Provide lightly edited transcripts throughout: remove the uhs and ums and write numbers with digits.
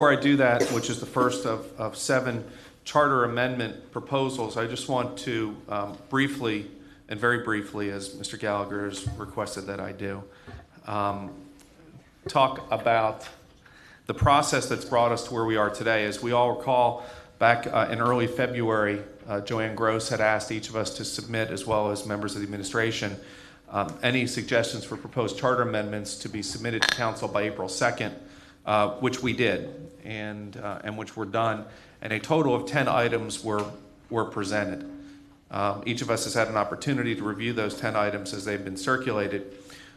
Before I do that, which is the first of 7 charter amendment proposals, I just want to briefly, and very briefly, as Mr. Gallagher has requested that I do, talk about the process that's brought us to where we are today. As we all recall, back in early February, Joanne Gross had asked each of us to submit, as well as members of the administration, any suggestions for proposed charter amendments to be submitted to council by April 2nd, which we did, and which were done, and a total of 10 items were presented. Each of us has had an opportunity to review those 10 items as they've been circulated.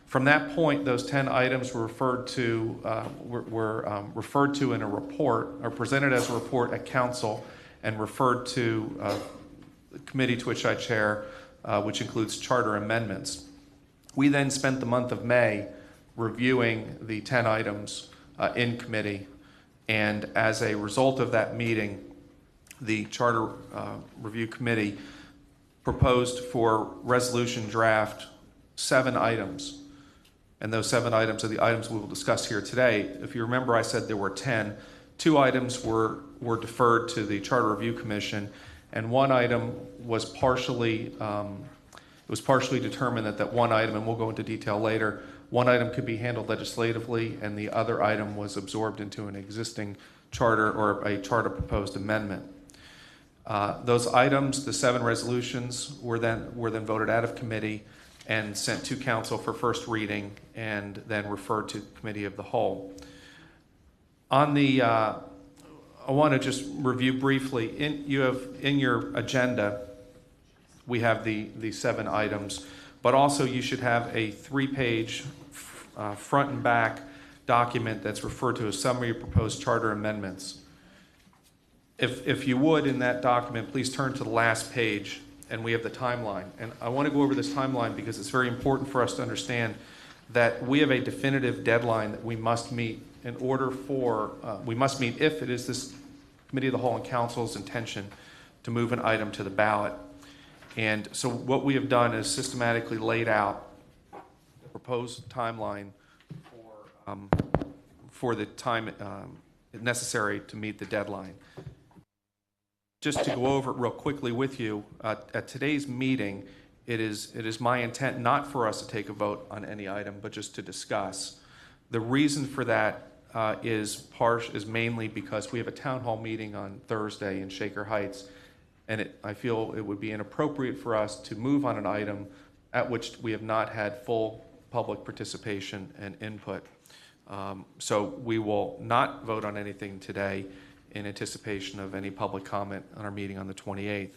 From that point, those 10 items were referred to in a report, or presented as a report at council, and referred to the committee to which I chair, which includes charter amendments. We then spent the month of May reviewing the 10 items in committee, and as a result of that meeting, the Charter Review Committee proposed for resolution draft 7 items. And those 7 items are the items we will discuss here today. If you remember, I said there were 10. 2 items were deferred to the Charter Review Commission, and 1 item was partially determined that one item, and we'll go into detail later, 1 item could be handled legislatively, and the other item was absorbed into an existing charter or a charter proposed amendment. Those items, the 7 resolutions, were then voted out of committee and sent to council for first reading, and then referred to committee of the whole. I want to just review briefly. In your agenda, we have the 7 items, but also you should have a 3-page front and back document that's referred to as summary of proposed charter amendments. If you would, in that document, please turn to the last page, and we have the timeline. And I want to go over this timeline because it's very important for us to understand that we have a definitive deadline that we must meet in order for, we must meet if it is this Committee of the Whole and Council's intention to move an item to the ballot. And so what we have done is systematically laid out the proposed timeline for the time necessary to meet the deadline. Just to go over it real quickly with you, at today's meeting, it is my intent not for us to take a vote on any item, but just to discuss. The reason for that is mainly because we have a town hall meeting on Thursday in Shaker Heights, and I feel it would be inappropriate for us to move on an item at which we have not had full public participation and input. So we will not vote on anything today in anticipation of any public comment on our meeting on the 28th.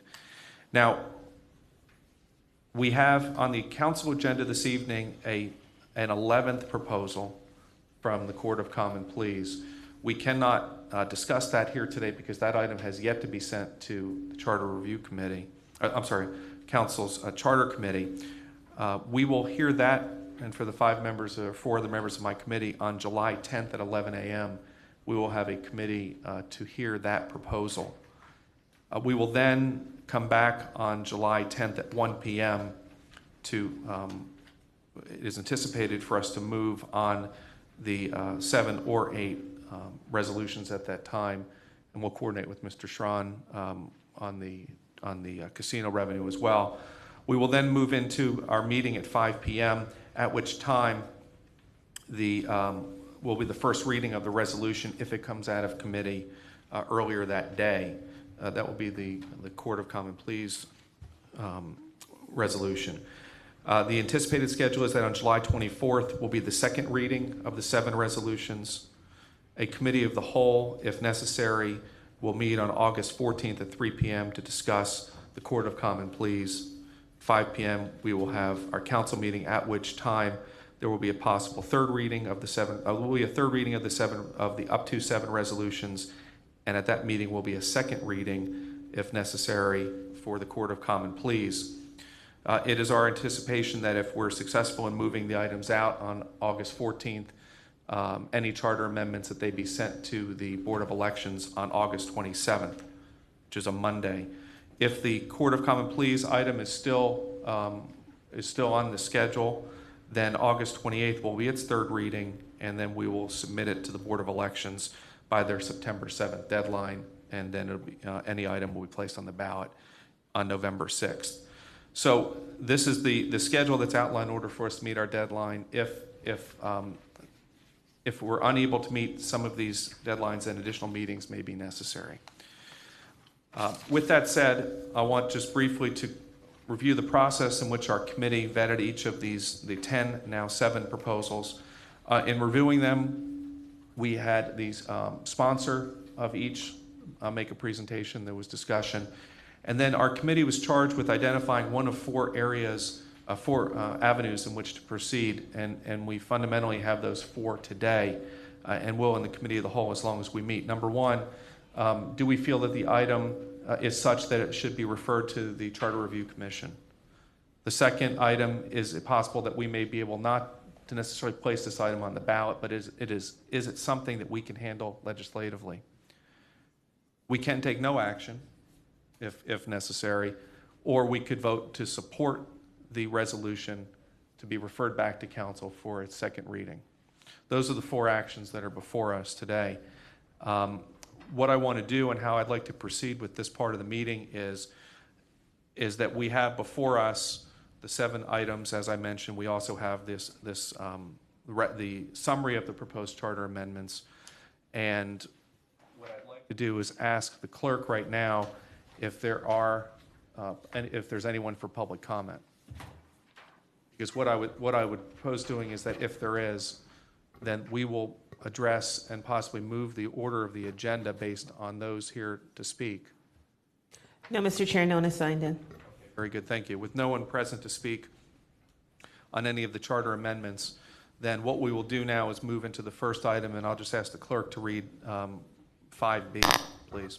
Now, we have on the council agenda this evening an 11th proposal from the Court of Common Pleas. We cannot discuss that here today because that item has yet to be sent to the Charter Review Committee. Council's Charter Committee. We will hear that, and for the 4 of the members of my committee, on July 10th at 11 a.m., we will have a committee to hear that proposal. We will then come back on July 10th at 1 p.m. it is anticipated for us to move on the 7 or 8 resolutions at that time, and we'll coordinate with Mr. Schron on the casino revenue as well. We will then move into our meeting at 5 p.m., at which time will be the first reading of the resolution if it comes out of committee earlier that day. That will be the Court of Common Pleas resolution. The anticipated schedule is that on July 24th will be the second reading of the 7 resolutions. A committee of the whole, if necessary, will meet on August 14th at 3 p.m. to discuss the Court of Common Pleas. 5 p.m. we will have our council meeting, at which time there will be a possible third reading of the 7. Will be a third reading of the up to 7 resolutions, and at that meeting will be a second reading, if necessary, for the Court of Common Pleas. It is our anticipation that if we're successful in moving the items out on August 14th, any charter amendments that they be sent to the Board of Elections on August 27th, which is a Monday. If the Court of Common Pleas item is still on the schedule, then August 28th will be its third reading, and then we will submit it to the Board of Elections by their September 7th deadline, and then it'll be, any item will be placed on the ballot on November 6th. So this is the schedule that's outlined in order for us to meet our deadline. If we're unable to meet some of these deadlines, then additional meetings may be necessary. With that said, I want just briefly to review the process in which our committee vetted each of these, the 10, now 7 proposals. In reviewing them, we had the sponsor of each make a presentation. There was discussion. And then our committee was charged with identifying one of 4 areas, 4 avenues in which to proceed. And we fundamentally have those 4 today, and will in the committee of the whole as long as we meet. Number 1, do we feel that the item is such that it should be referred to the Charter Review Commission? The second item, is it possible that we may be able not to necessarily place this item on the ballot, but is it something that we can handle legislatively? We can take no action if necessary, or we could vote to support the resolution to be referred back to council for its second reading. Those are the 4 actions that are before us today. What I want to do and how I'd like to proceed with this part of the meeting is that we have before us the 7 items. As I mentioned, we also have the summary of the proposed charter amendments. And what I'd like to do is ask the clerk right now if there are if there's anyone for public comment. Because what I would propose doing is that if there is, then we will address and possibly move the order of the agenda based on those here to speak. No, Mr. Chair, no one has signed in. Very good, thank you. With no one present to speak on any of the charter amendments, then what we will do now is move into the first item, and I'll just ask the clerk to read 5B, please.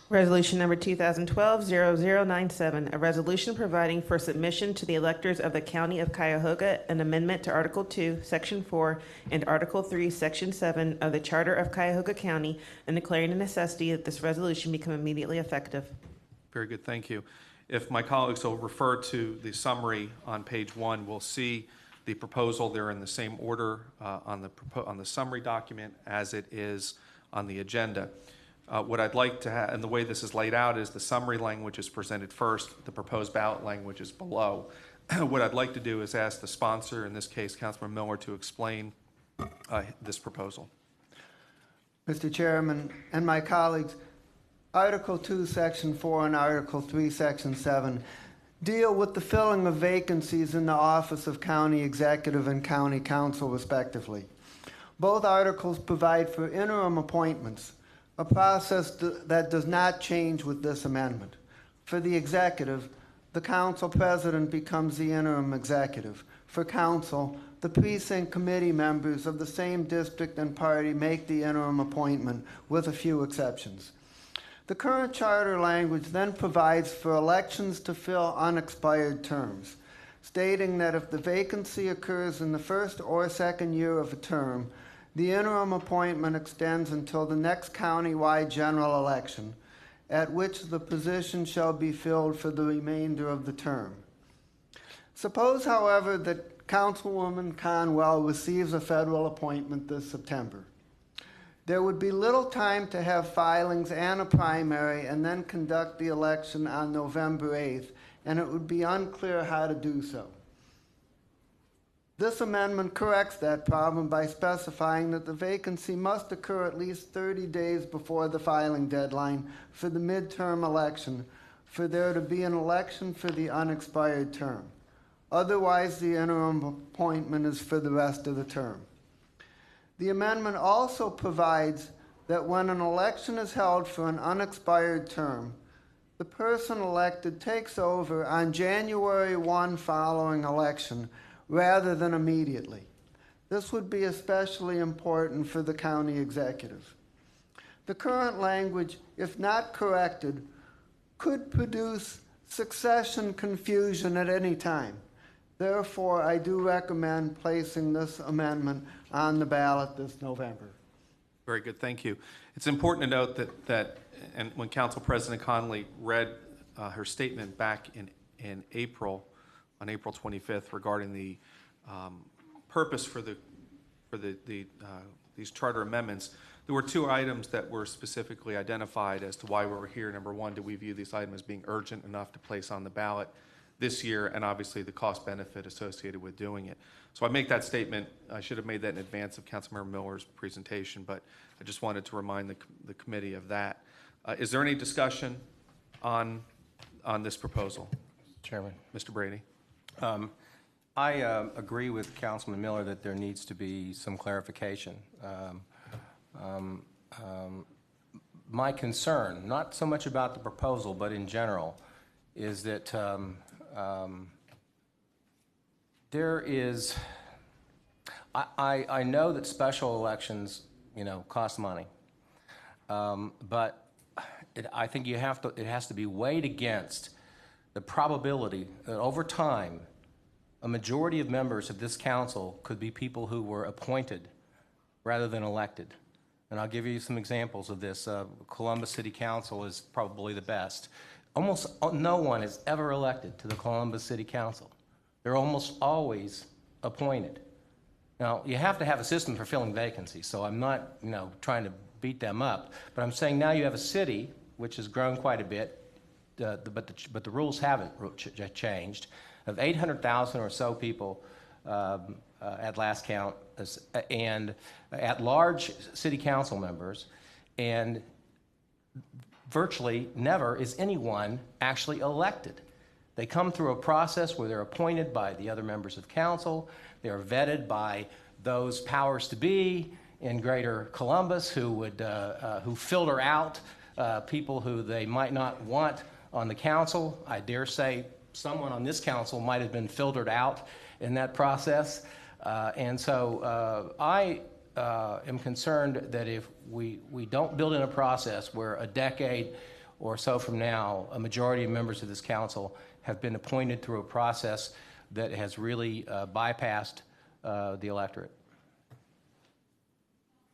Resolution number 2012-0097, a resolution providing for submission to the electors of the County of Cuyahoga an amendment to Article 2, Section 4, and Article 3, Section 7 of the Charter of Cuyahoga County, and declaring the necessity that this resolution become immediately effective. Very good, thank you. If my colleagues will refer to the summary on page 1, we'll see the proposal. They're in the same order on the summary document as it is on the agenda. What I'd like to have, and the way this is laid out, is the summary language is presented first, the proposed ballot language is below. What I'd like to do is ask the sponsor, in this case, Councilman Miller, to explain this proposal. Mr. Chairman and my colleagues, Article 2, Section 4 and Article 3, Section 7 deal with the filling of vacancies in the office of County Executive and County Council, respectively. Both articles provide for interim appointments, a process that does not change with this amendment. For the executive, the council president becomes the interim executive. For council, the precinct committee members of the same district and party make the interim appointment, with a few exceptions. The current charter language then provides for elections to fill unexpired terms, stating that if the vacancy occurs in the first or second year of a term, the interim appointment extends until the next county-wide general election, at which the position shall be filled for the remainder of the term. Suppose, however, that Councilwoman Conwell receives a federal appointment this September. There would be little time to have filings and a primary and then conduct the election on November 8th, and it would be unclear how to do so. This amendment corrects that problem by specifying that the vacancy must occur at least 30 days before the filing deadline for the midterm election for there to be an election for the unexpired term. Otherwise, the interim appointment is for the rest of the term. The amendment also provides that when an election is held for an unexpired term, the person elected takes over on January 1 following election, rather than immediately. This would be especially important for the county executive. The current language, if not corrected, could produce succession confusion at any time. Therefore, I do recommend placing this amendment on the ballot this November. Very good, thank you. It's important to note that and when Council President Connolly read her statement back in April, on April 25th, regarding the purpose for these charter amendments, There were two items that were specifically identified as to why we were here. Number one, do we view this item as being urgent enough to place on the ballot this year, and obviously the cost benefit associated with doing it. So I make that statement. I should have made that in advance of Councilmember Miller's presentation, but I just wanted to remind the committee of that. Is there any discussion on this proposal? Chairman. Mr. Brady? I agree with Councilman Miller that there needs to be some clarification. My concern, not so much about the proposal, but in general, is that there is, I know that special elections, cost money, but I think it has to be weighed against the probability that over time, a majority of members of this council could be people who were appointed rather than elected. And I'll give you some examples of this. Columbus City Council is probably the best. Almost no one is ever elected to the Columbus City Council. They're almost always appointed. Now, you have to have a system for filling vacancies, so I'm not, trying to beat them up, but I'm saying now you have a city which has grown quite a bit, but the rules haven't changed, of 800,000 or so people at last count, and at large city council members, and virtually never is anyone actually elected. They come through a process where they're appointed by the other members of council. They're vetted by those powers to be in Greater Columbus who filter out people who they might not want on the council. I dare say someone on this council might have been filtered out in that process. And so I am concerned that if we don't build in a process where a decade or so from now, a majority of members of this council have been appointed through a process that has really bypassed the electorate.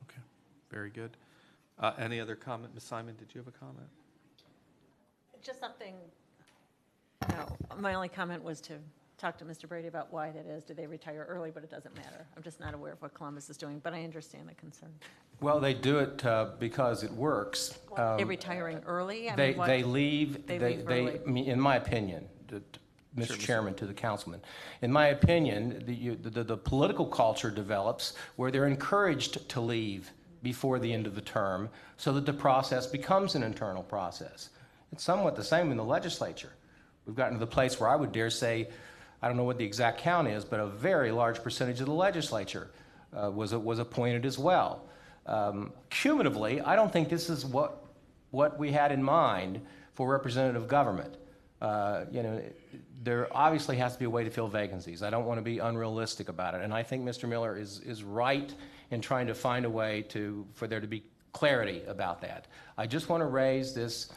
Okay, very good. Any other comment? Ms. Simon, did you have a comment? Just something, no, my only comment was to talk to Mr. Brady about why that is. Do they retire early? But it doesn't matter. I'm just not aware of what Columbus is doing, but I understand the concern. Well, they do it because it works. They're retiring early? They leave, They leave early. in my opinion, Mr. Chairman, to the councilman, in my opinion, the political culture develops where they're encouraged to leave before the end of the term so that the process becomes an internal process. It's somewhat the same in the legislature. We've gotten to the place where I would dare say, I don't know what the exact count is, but a very large percentage of the legislature was appointed as well. Cumulatively, I don't think this is what we had in mind for representative government. There obviously has to be a way to fill vacancies. I don't want to be unrealistic about it, and I think Mr. Miller is right in trying to find a way for there to be clarity about that. I just want to raise this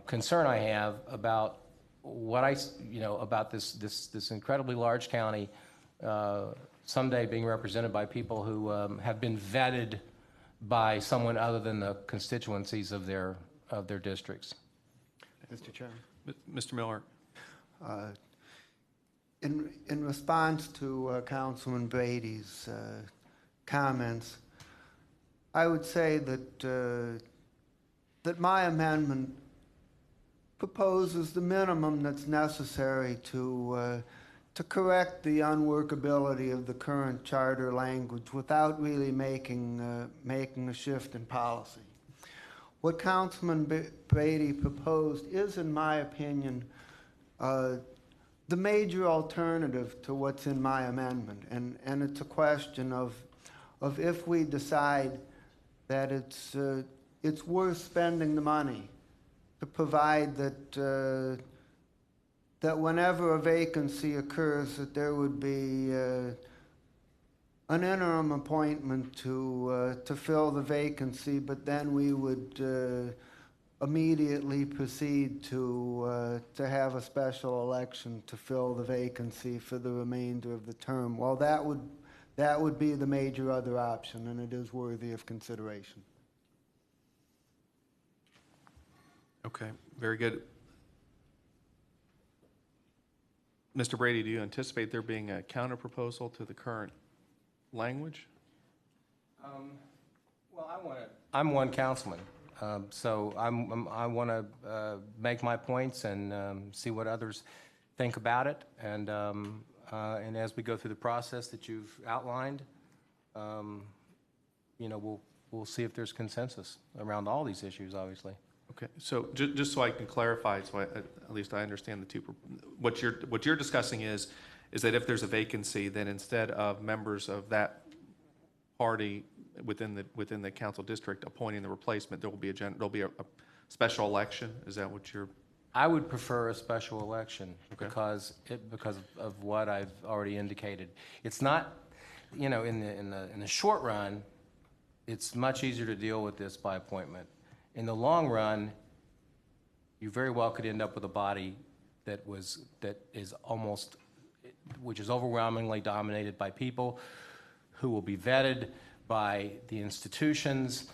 concern I have about about this incredibly large county someday being represented by people who have been vetted by someone other than the constituencies of their districts. Mr. Chairman. Mr. Miller? In response to Councilman Brady's comments, I would say that my amendment proposes the minimum that's necessary to correct the unworkability of the current charter language without really making a shift in policy. What Councilman Brady proposed is, in my opinion, the major alternative to what's in my amendment, and it's a question of if we decide that it's worth spending the money to provide that whenever a vacancy occurs, that there would be an interim appointment to fill the vacancy, but then we would immediately proceed to have a special election to fill the vacancy for the remainder of the term. Well, that would be the major other option, and it is worthy of consideration. Okay, very good. Mr. Brady, do you anticipate there being a counter proposal to the current language? Well, I'm one councilman, so I want to make my points and see what others think about it. And as we go through the process that you've outlined, we'll see if there's consensus around all these issues, obviously. Okay, so just so I can clarify, so at least I understand the two, what you're discussing is that if there's a vacancy, then instead of members of that party within the council district appointing the replacement, there'll be a special election? Is that what you're? I would prefer a special election. Okay. because of what I've already indicated. It's not, in the short run, it's much easier to deal with this by appointment. In the long run, you very well could end up with a body which is overwhelmingly dominated by people who will be vetted by the institutions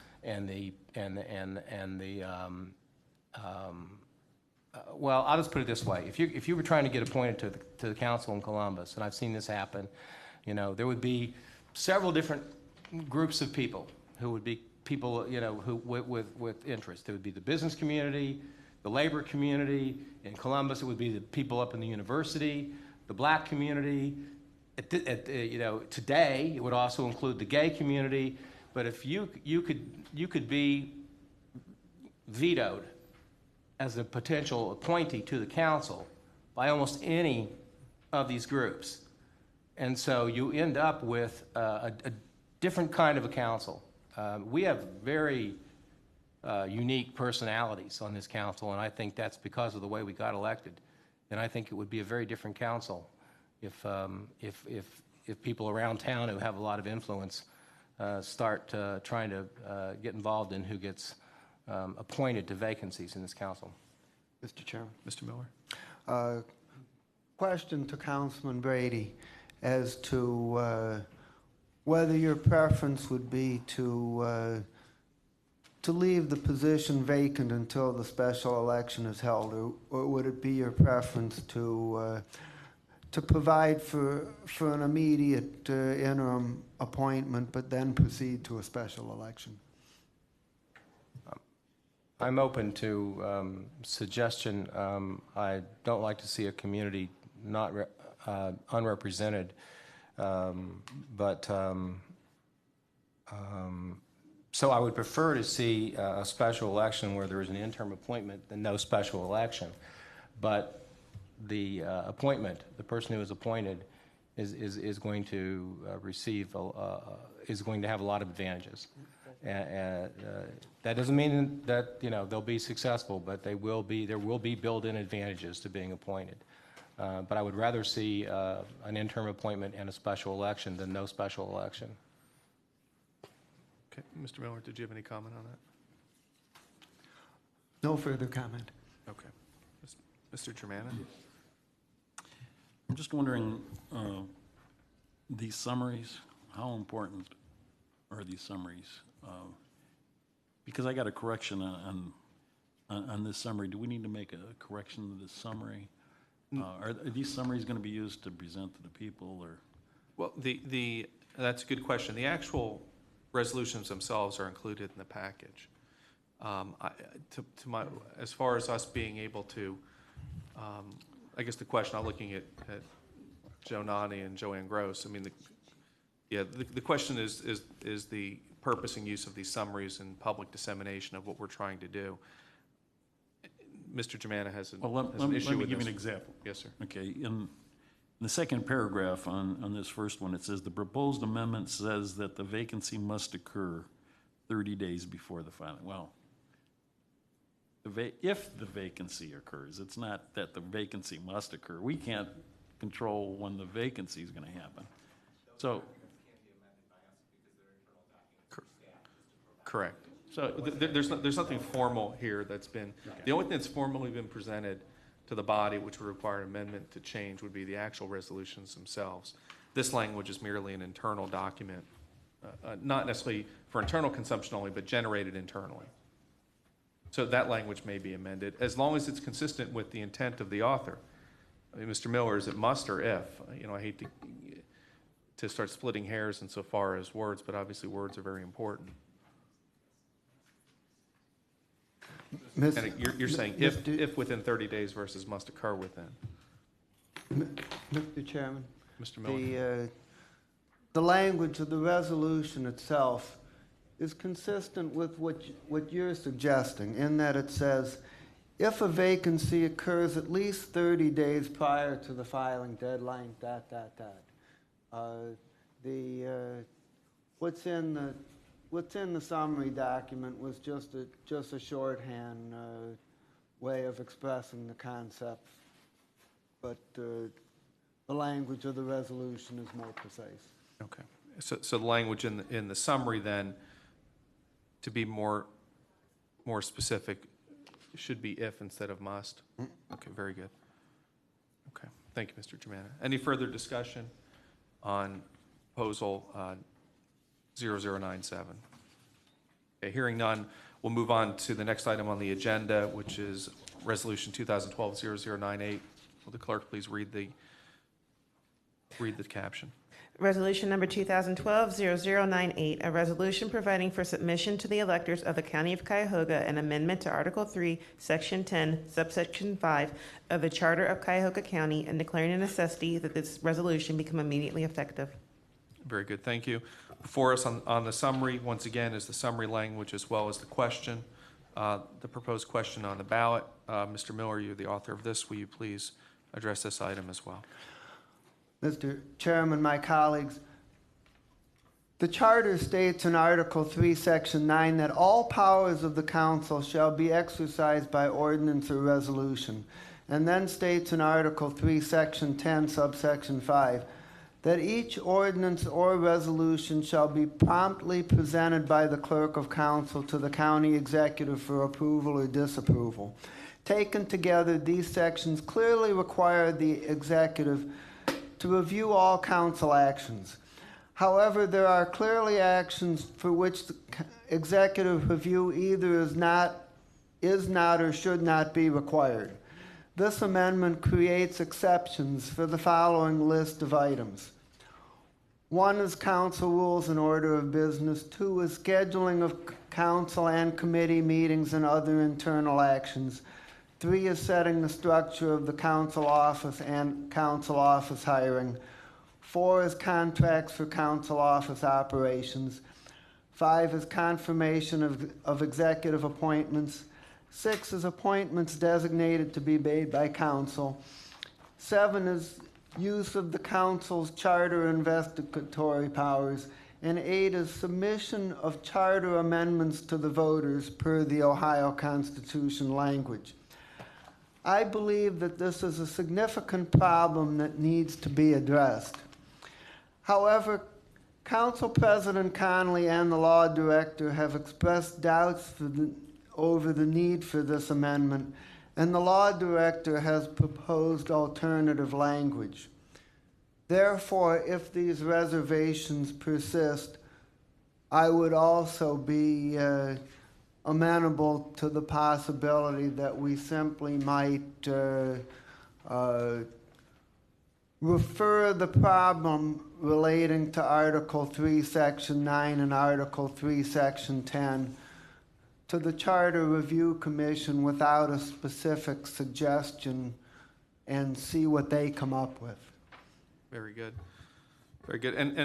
well, I'll just put it this way. If you were trying to get appointed to the council in Columbus, and I've seen this happen, there would be several different groups of people who would be people, who with interest. There would be the business community, the labor community. In Columbus, it would be the people up in the university, the black community. Today, it would also include the gay community. But if you could be vetoed as a potential appointee to the council by almost any of these groups. And so you end up with a different kind of a council. We have very unique personalities on this council, and I think that's because of the way we got elected. And I think it would be a very different council if people around town who have a lot of influence start trying to get involved in who gets appointed to vacancies in this council. Mr. Chairman. Mr. Miller? Question to Councilman Brady as to whether your preference would be to leave the position vacant until the special election is held, or would it be your preference to provide for an immediate interim appointment, but then proceed to a special election? I'm open to suggestion. I don't like to see a community not unrepresented, so I would prefer to see a special election where there is an interim appointment than no special election. But the appointment, the person who is appointed, is going to is going to have a lot of advantages. That doesn't mean that they'll be successful, but there will be built-in advantages to being appointed. But I would rather see an interim appointment and a special election than no special election. Okay, Mr. Miller, did you have any comment on that? No further comment. Okay. Mr. Germana? I'm just wondering, these summaries, how important are these summaries? Because I got a correction on this summary. Do we need to make a correction to this summary? Are these summaries going to be used to present to the people, or? Well, that's a good question. The actual resolutions themselves are included in the package. As far as us being able to, I guess the question, I'm looking at Joe Nani and Joanne Gross. I mean, the question is the purpose and use of these summaries and public dissemination of what we're trying to do. Mr. Germana has an issue with this. Let me give you an example. Yes, sir. Okay, in the second paragraph on this first one, it says, the proposed amendment says that the vacancy must occur 30 days before the filing. Well, if the vacancy occurs, it's not that the vacancy must occur. We can't control when the vacancy is going to happen. So, correct. So there's nothing formal here that's been, the only thing that's formally been presented to the body which would require an amendment to change would be the actual resolutions themselves. This language is merely an internal document, not necessarily for internal consumption only, but generated internally. So that language may be amended, as long as it's consistent with the intent of the author. I mean, Mr. Miller, is it must or if? I hate to start splitting hairs insofar as words, but obviously words are very important. Miss- And you're saying if within 30 days versus must occur within. Mr. Chairman, Mr. Miller? the language of the resolution itself is consistent with what you're suggesting, in that it says, if a vacancy occurs at least 30 days prior to the filing deadline, what's in the summary document was just a shorthand way of expressing the concept, but the language of the resolution is more precise. Okay. So the language in the summary then, to be more specific, should be if instead of must? Okay, very good. Okay, thank you, Mr. Germana. Any further discussion on proposal 0097? Okay, hearing none, we'll move on to the next item on the agenda, which is Resolution 2012-0098. Will the clerk please read the caption? Resolution number 2012-0098, a resolution providing for submission to the electors of the County of Cuyahoga an amendment to Article 3, Section 10, subsection 5 of the Charter of Cuyahoga County and declaring a necessity that this resolution become immediately effective. Very good, thank you. Before us on the summary, once again, is the summary language as well as the question, the proposed question on the ballot. Mr. Miller, you're the author of this. Will you please address this item as well? Mr. Chairman, my colleagues, the Charter states in Article 3, Section 9, that all powers of the council shall be exercised by ordinance or resolution, and then states in Article 3, Section 10, subsection 5, that each ordinance or resolution shall be promptly presented by the clerk of council to the county executive for approval or disapproval. Taken together, these sections clearly require the executive to review all council actions. However, there are clearly actions for which the executive review either is not or should not be required. This amendment creates exceptions for the following list of items. 1 is council rules and order of business. 2 is scheduling of council and committee meetings and other internal actions. 3 is setting the structure of the council office and council office hiring. 4 is contracts for council office operations. 5 is confirmation of executive appointments. 6 is appointments designated to be made by council. 7 is use of the council's charter investigatory powers. And 8 is submission of charter amendments to the voters per the Ohio Constitution language. I believe that this is a significant problem that needs to be addressed. However, Council President Conley and the Law Director have expressed doubts over the need for this amendment, and the Law Director has proposed alternative language. Therefore, if these reservations persist, I would also be amenable to the possibility that we simply might refer the problem relating to Article 3, Section 9 and Article 3, Section 10 to the Charter Review Commission without a specific suggestion and see what they come up with. Very good. Very good. And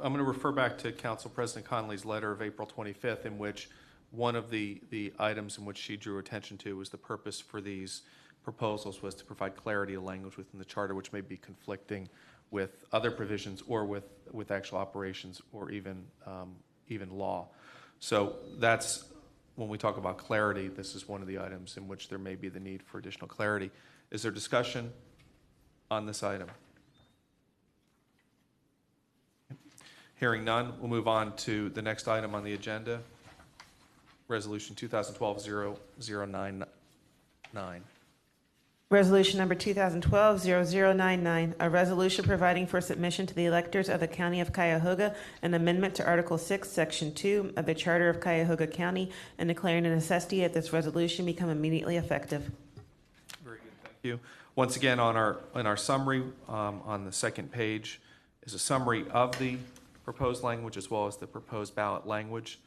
I'm going to refer back to Council President Conley's letter of April 25th, in which one of the items in which she drew attention to was the purpose for these proposals was to provide clarity of language within the charter, which may be conflicting with other provisions or with actual operations or even law. So that's, when we talk about clarity, this is one of the items in which there may be the need for additional clarity. Is there discussion on this item? Hearing none, we'll move on to the next item on the agenda, Resolution 2012-0099. Resolution number 2012-0099, a resolution providing for submission to the electors of the County of Cuyahoga an amendment to Article 6, Section 2 of the Charter of Cuyahoga County and declaring a necessity that this resolution become immediately effective. Very good, thank you. Once again, in our summary on the second page is a summary of the proposed language as well as the proposed ballot language.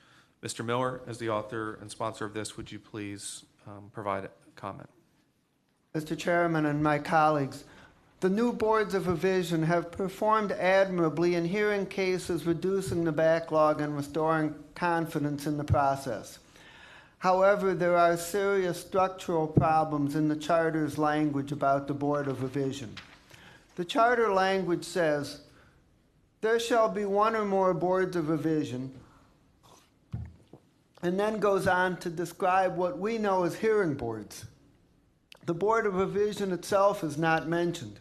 Mr. Miller, as the author and sponsor of this, would you please provide a comment. Mr. Chairman and my colleagues, the new boards of revision have performed admirably in hearing cases, reducing the backlog and restoring confidence in the process. However, there are serious structural problems in the Charter's language about the Board of Revision. The Charter language says, "There shall be one or more boards of revision," and then goes on to describe what we know as hearing boards. The Board of Revision itself is not mentioned.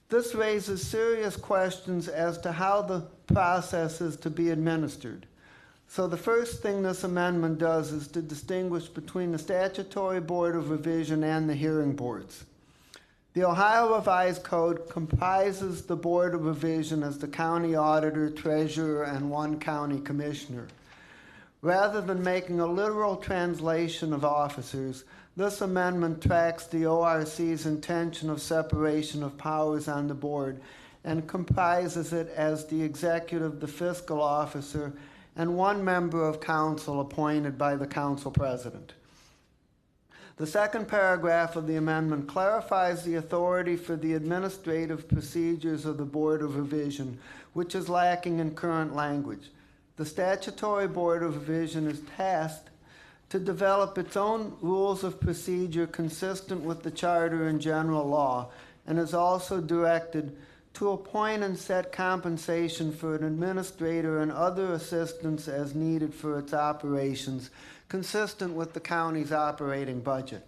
This raises serious questions as to how the process is to be administered. So the first thing this amendment does is to distinguish between the statutory Board of Revision and the hearing boards. The Ohio Revised Code comprises the Board of Revision as the county auditor, treasurer, and one county commissioner. Rather than making a literal translation of officers, this amendment tracks the ORC's intention of separation of powers on the board and comprises it as the executive, the fiscal officer, and one member of council appointed by the council president. The second paragraph of the amendment clarifies the authority for the administrative procedures of the Board of Revision, which is lacking in current language. The statutory Board of Revision is tasked to develop its own rules of procedure consistent with the Charter and general law, and is also directed to appoint and set compensation for an administrator and other assistants as needed for its operations, consistent with the county's operating budget.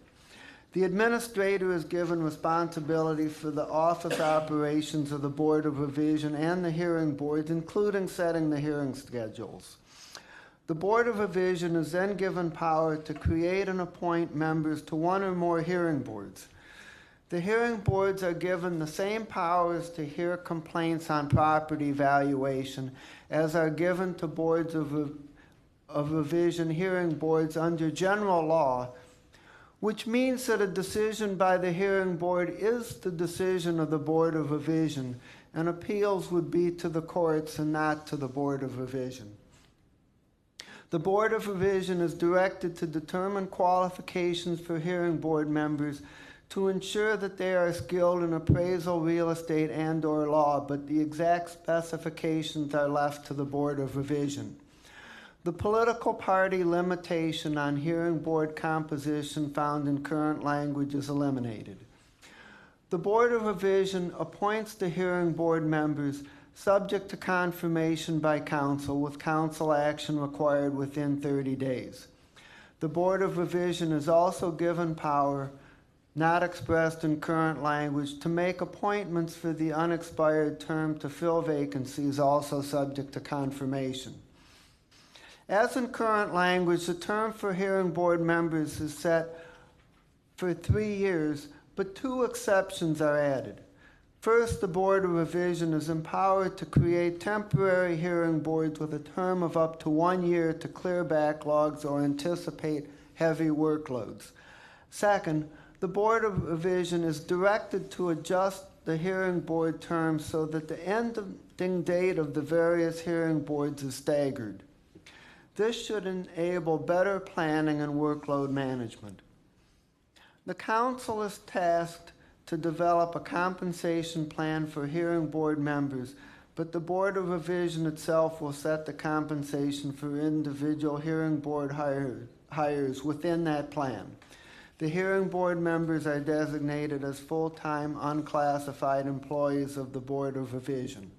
The administrator is given responsibility for the office operations of the Board of Revision and the hearing boards, including setting the hearing schedules. The Board of Revision is then given power to create and appoint members to one or more hearing boards. The hearing boards are given the same powers to hear complaints on property valuation as are given to boards of revision hearing boards under general law, which means that a decision by the hearing board is the decision of the Board of Revision, and appeals would be to the courts and not to the Board of Revision. The Board of Revision is directed to determine qualifications for hearing board members to ensure that they are skilled in appraisal, real estate, and/or law, but the exact specifications are left to the Board of Revision. The political party limitation on hearing board composition found in current language is eliminated. The Board of Revision appoints the hearing board members subject to confirmation by council, with council action required within 30 days. The Board of Revision is also given power, not expressed in current language, to make appointments for the unexpired term to fill vacancies, also subject to confirmation. As in current language, the term for hearing board members is set for 3 years, but 2 exceptions are added. First, the Board of Revision is empowered to create temporary hearing boards with a term of up to 1 year to clear backlogs or anticipate heavy workloads. Second, the Board of Revision is directed to adjust the hearing board terms so that the ending date of the various hearing boards is staggered. This should enable better planning and workload management. The council is tasked to develop a compensation plan for hearing board members, but the Board of Revision itself will set the compensation for individual hearing board hires within that plan. The hearing board members are designated as full-time, unclassified employees of the Board of Revision.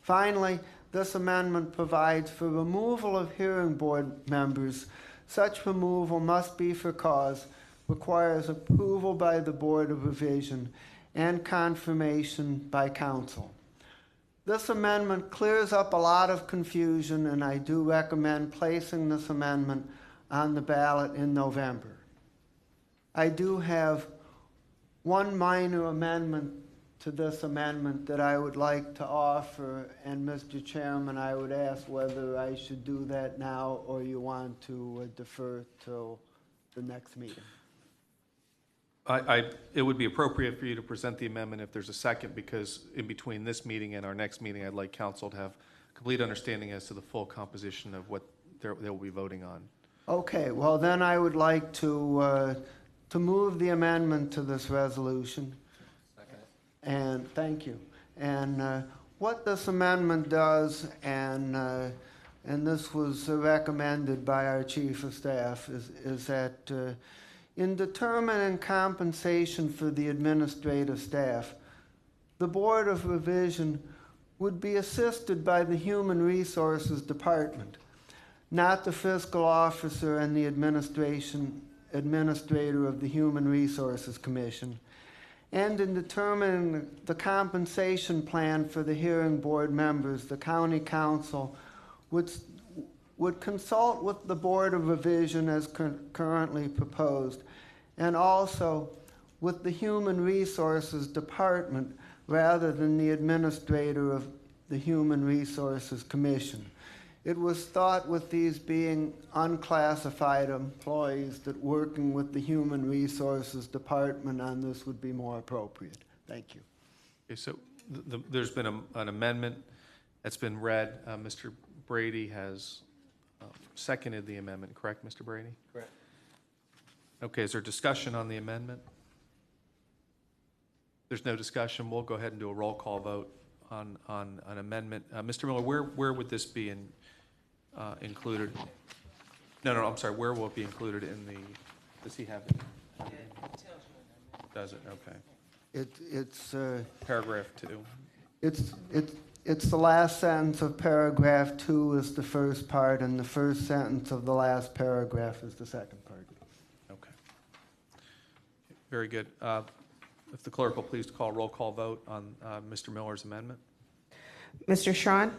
Finally, this amendment provides for removal of hearing board members. Such removal must be for cause, requires approval by the Board of Revision, and confirmation by council. This amendment clears up a lot of confusion, and I do recommend placing this amendment on the ballot in November. I do have one minor amendment to this amendment that I would like to offer, and Mr. Chairman, I would ask whether I should do that now or you want to defer till the next meeting. It would be appropriate for you to present the amendment if there's a second, because in between this meeting and our next meeting, I'd like council to have complete understanding as to the full composition of what they'll be voting on. Okay, well, then I would like to move the amendment to this resolution. And thank you. And what this amendment does, and this was recommended by our chief of staff, is that in determining compensation for the administrative staff, the Board of Revision would be assisted by the Human Resources Department, not the fiscal officer and the administrator of the Human Resources Commission. And in determining the compensation plan for the hearing board members, the county council would consult with the Board of Revision as currently proposed, and also with the Human Resources Department rather than the administrator of the Human Resources Commission. It was thought, with these being unclassified employees, that working with the Human Resources Department on this would be more appropriate. Thank you. Okay, so there's been an amendment that's been read. Mr. Brady has seconded the amendment, correct, Mr. Brady? Correct. Okay, is there discussion on the amendment? There's no discussion. We'll go ahead and do a roll call vote on an amendment. Mr. Miller, where would this be included? No, I'm sorry. Where will it be included in the? Does he have it? Does it? Okay. It's Paragraph 2. It's the last sentence of paragraph 2 is the first part, and the first sentence of the last paragraph is the second part. Okay. Very good. If the clerk will please call roll call vote on Mr. Miller's amendment. Mr. Schron?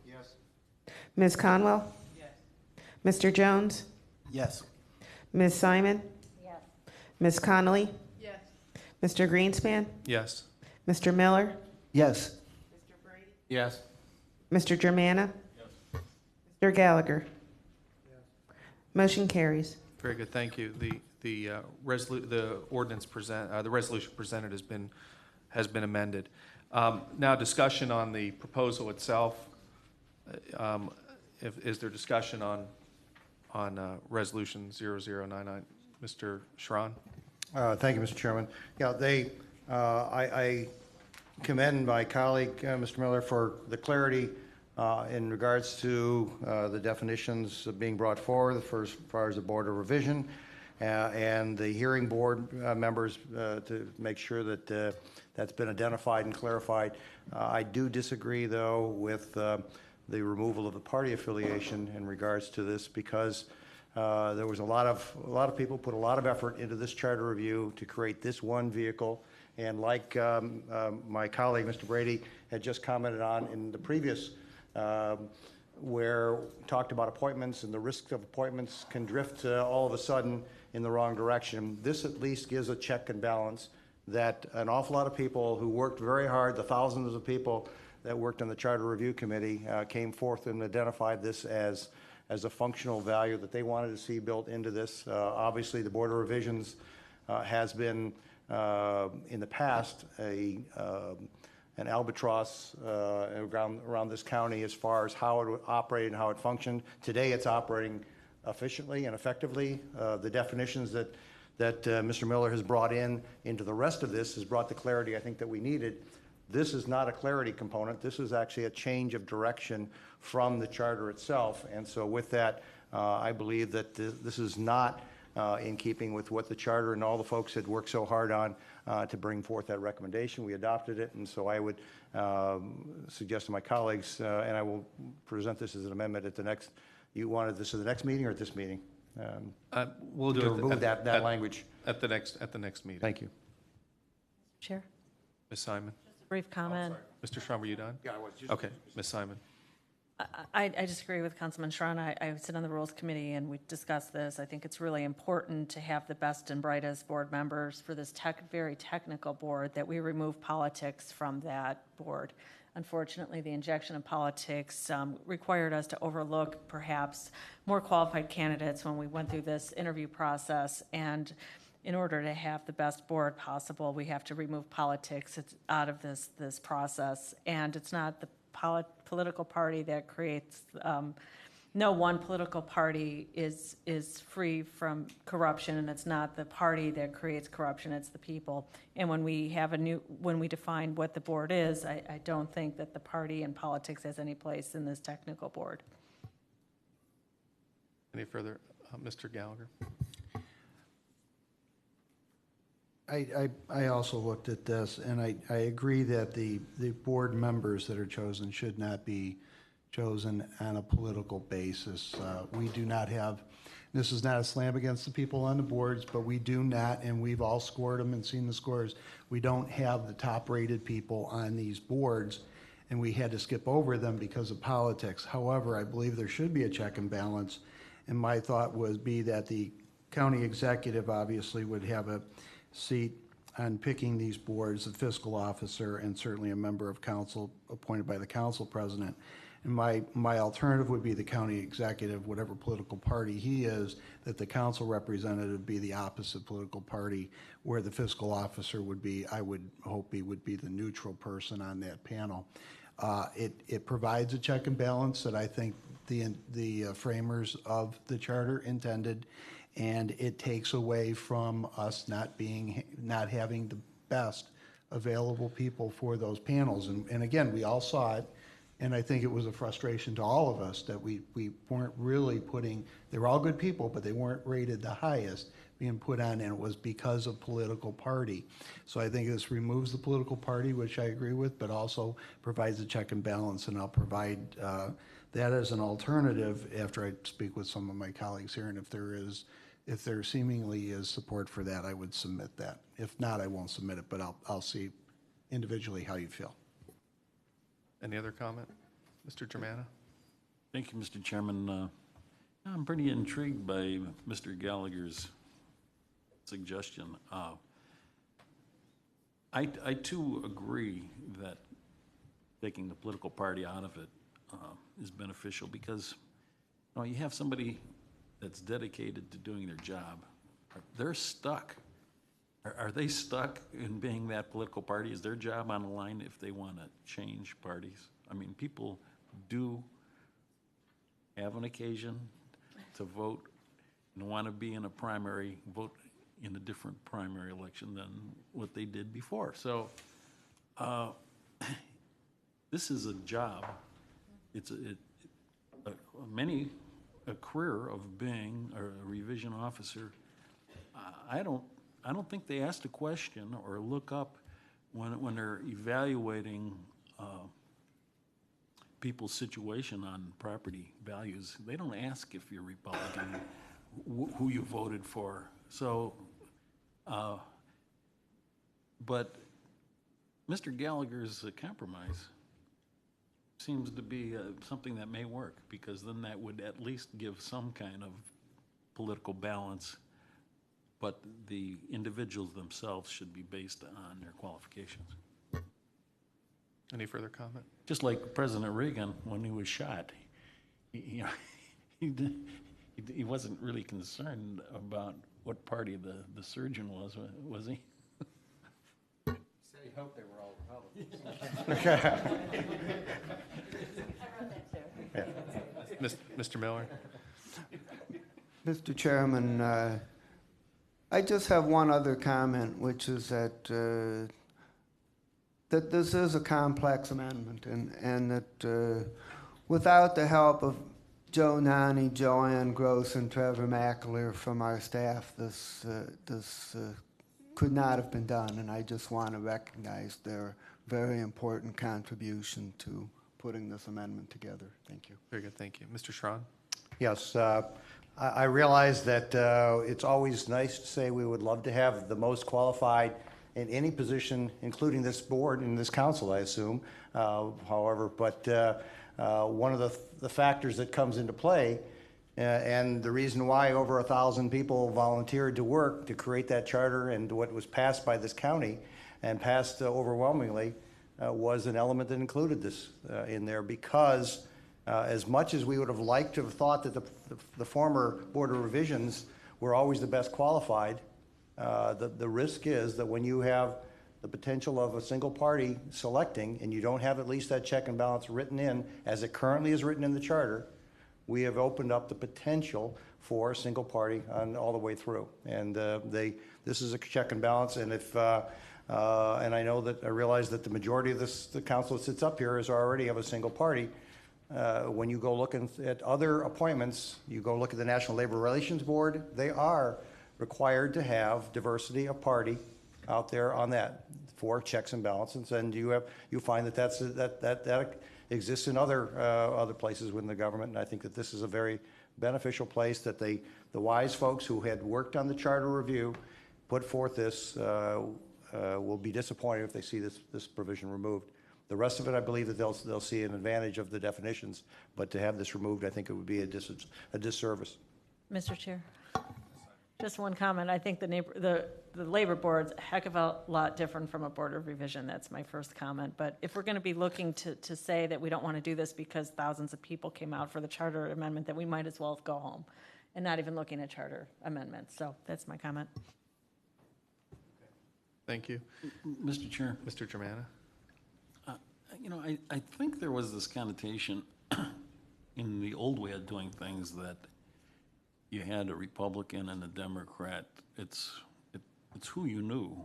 Yes. Ms. Conwell? Yes. Mr. Jones? Yes. Ms. Simon? Yes. Ms. Connolly? Yes. Mr. Greenspan? Yes. Mr. Miller? Yes. Yes. Mr. Germana? Yes. Mr. Gallagher? Yes. Motion carries. Very good. Thank you. The resolution presented has been amended. Now discussion on the proposal itself. Is there discussion on resolution 0099? Mr. Schron? Thank you, Mr. Chairman. Yeah, I commend my colleague, Mr. Miller, for the clarity in regards to the definitions being brought forward as far as the Board of Revision and the hearing board members to make sure that that's been identified and clarified. I do disagree, though, with the removal of the party affiliation in regards to this, because there was a lot of people put a lot of effort into this charter review to create this one vehicle. And like my colleague, Mr. Brady, had just commented on in the previous, where talked about appointments and the risk of appointments can drift all of a sudden in the wrong direction. This at least gives a check and balance that an awful lot of people who worked very hard, the thousands of people that worked on the Charter Review Committee, came forth and identified this as a functional value that they wanted to see built into this. Obviously, the Board of Revisions has been in the past an albatross around this county as far as how it operated and how it functioned. Today, it's operating efficiently and effectively. The definitions that Mr. Miller has brought into the rest of this has brought the clarity I think that we needed. This is not a clarity component. This is actually a change of direction from the charter itself. And so with that, I believe that this is not in keeping with what the charter and all the folks had worked so hard on to bring forth that recommendation. We adopted it, and so I would suggest to my colleagues, and I will present this as an amendment at the next, you wanted this at the next meeting or at this meeting? We'll do to it remove that language. at the next meeting. Thank you. Chair, Ms. Simon? brief comment. Mr. Schron, were you done? Yeah, I was just. Okay, Ms. Simon. I disagree with Councilman Schron. I sit on the Rules Committee, and we discussed this. I think it's really important to have the best and brightest board members for this very technical board, that we remove politics from that board. Unfortunately, the injection of politics required us to overlook perhaps more qualified candidates when we went through this interview process. And in order to have the best board possible, we have to remove politics out of this process. And it's not the political party that creates no one political party is free from corruption, and it's not the party that creates corruption, it's the people. And when we define what the board is, I don't think that the party and politics has any place in this technical board. Any further, Mr. Gallagher? I also looked at this, and I agree that the board members that are chosen should not be chosen on a political basis. We do not have, this is not a slam against the people on the boards, but we do not, and we've all scored them and seen the scores, we don't have the top-rated people on these boards, and we had to skip over them because of politics. However, I believe there should be a check and balance, and my thought would be that the county executive obviously would have a seat on picking these boards, the fiscal officer, and certainly a member of council appointed by the council president. And my alternative would be the county executive, whatever political party he is, that the council representative be the opposite political party, where the fiscal officer would be, I would hope he would be the neutral person on that panel. It provides a check and balance that I think the framers of the charter intended, and it takes away from us not having the best available people for those panels. And again, we all saw it, and I think it was a frustration to all of us that we weren't really putting, they were all good people, but they weren't rated the highest being put on, and it was because of political party. So I think this removes the political party, which I agree with, but also provides a check and balance, and I'll provide that as an alternative after I speak with some of my colleagues here, and if there seemingly is support for that, I would submit that. If not, I won't submit it, but I'll see individually how you feel. Any other comment? Mr. Germana? Thank you, Mr. Chairman. I'm pretty intrigued by Mr. Gallagher's suggestion. I too agree that taking the political party out of it is beneficial, because you have somebody that's dedicated to doing their job. They're stuck. Are they stuck in being that political party? Is their job on the line if they want to change parties? I mean, people do have an occasion to vote and want to be in a primary, vote in a different primary election than what they did before. So this is a job. It's a career of being a revision officer. I don't think they ask a question or look up when they're evaluating people's situation on property values. They don't ask if you're Republican, who you voted for. So, but Mr. Gallagher's compromise seems to be something that may work, because then that would at least give some kind of political balance, but the individuals themselves should be based on their qualifications. Any further comment? Just like President Reagan, when he was shot, he wasn't really concerned about what party the surgeon was he? He said he hoped they were all Republicans. Mr. Miller? Mr. Chairman, I just have one other comment, which is that that this is a complex amendment, and that without the help of Joe Nani, Joanne Gross, and Trevor McAleer from our staff, this could not have been done, and I just want to recognize their very important contribution to putting this amendment together. Thank you. Very good, thank you. Mr. Schron? Yes, I realize that it's always nice to say we would love to have the most qualified in any position, including this board and this council, I assume. However, but one of the factors that comes into play, and the reason why over 1,000 people volunteered to work to create that charter and what was passed by this county and passed overwhelmingly, was an element that included this in there, because as much as we would have liked to have thought that the former Board of Revisions were always the best qualified, the risk is that when you have the potential of a single party selecting and you don't have at least that check and balance written in as it currently is written in the charter, we have opened up the potential for a single party on all the way through. And this is a check and balance, and and I know that, I realize that the majority of the council that sits up here is already of a single party. When you go look at other appointments, you go look at the National Labor Relations Board, they are required to have diversity of party out there on that for checks and balances, and you find that exists in other places within the government, and I think that this is a very beneficial place that the wise folks who had worked on the charter review put forth this will be disappointed if they see this provision removed. The rest of it, I believe that they'll see an advantage of the definitions, but to have this removed, I think it would be a disservice. Mr. Chair, just one comment. I think the labor board's a heck of a lot different from a board of revision. That's my first comment. But if we're going to be looking to say that we don't want to do this because thousands of people came out for the charter amendment, then we might as well go home and not even looking at charter amendments. So that's my comment. Thank you. Mr. Chair, Mr. Germana? I think there was this connotation in the old way of doing things that you had a Republican and a Democrat. It's who you knew.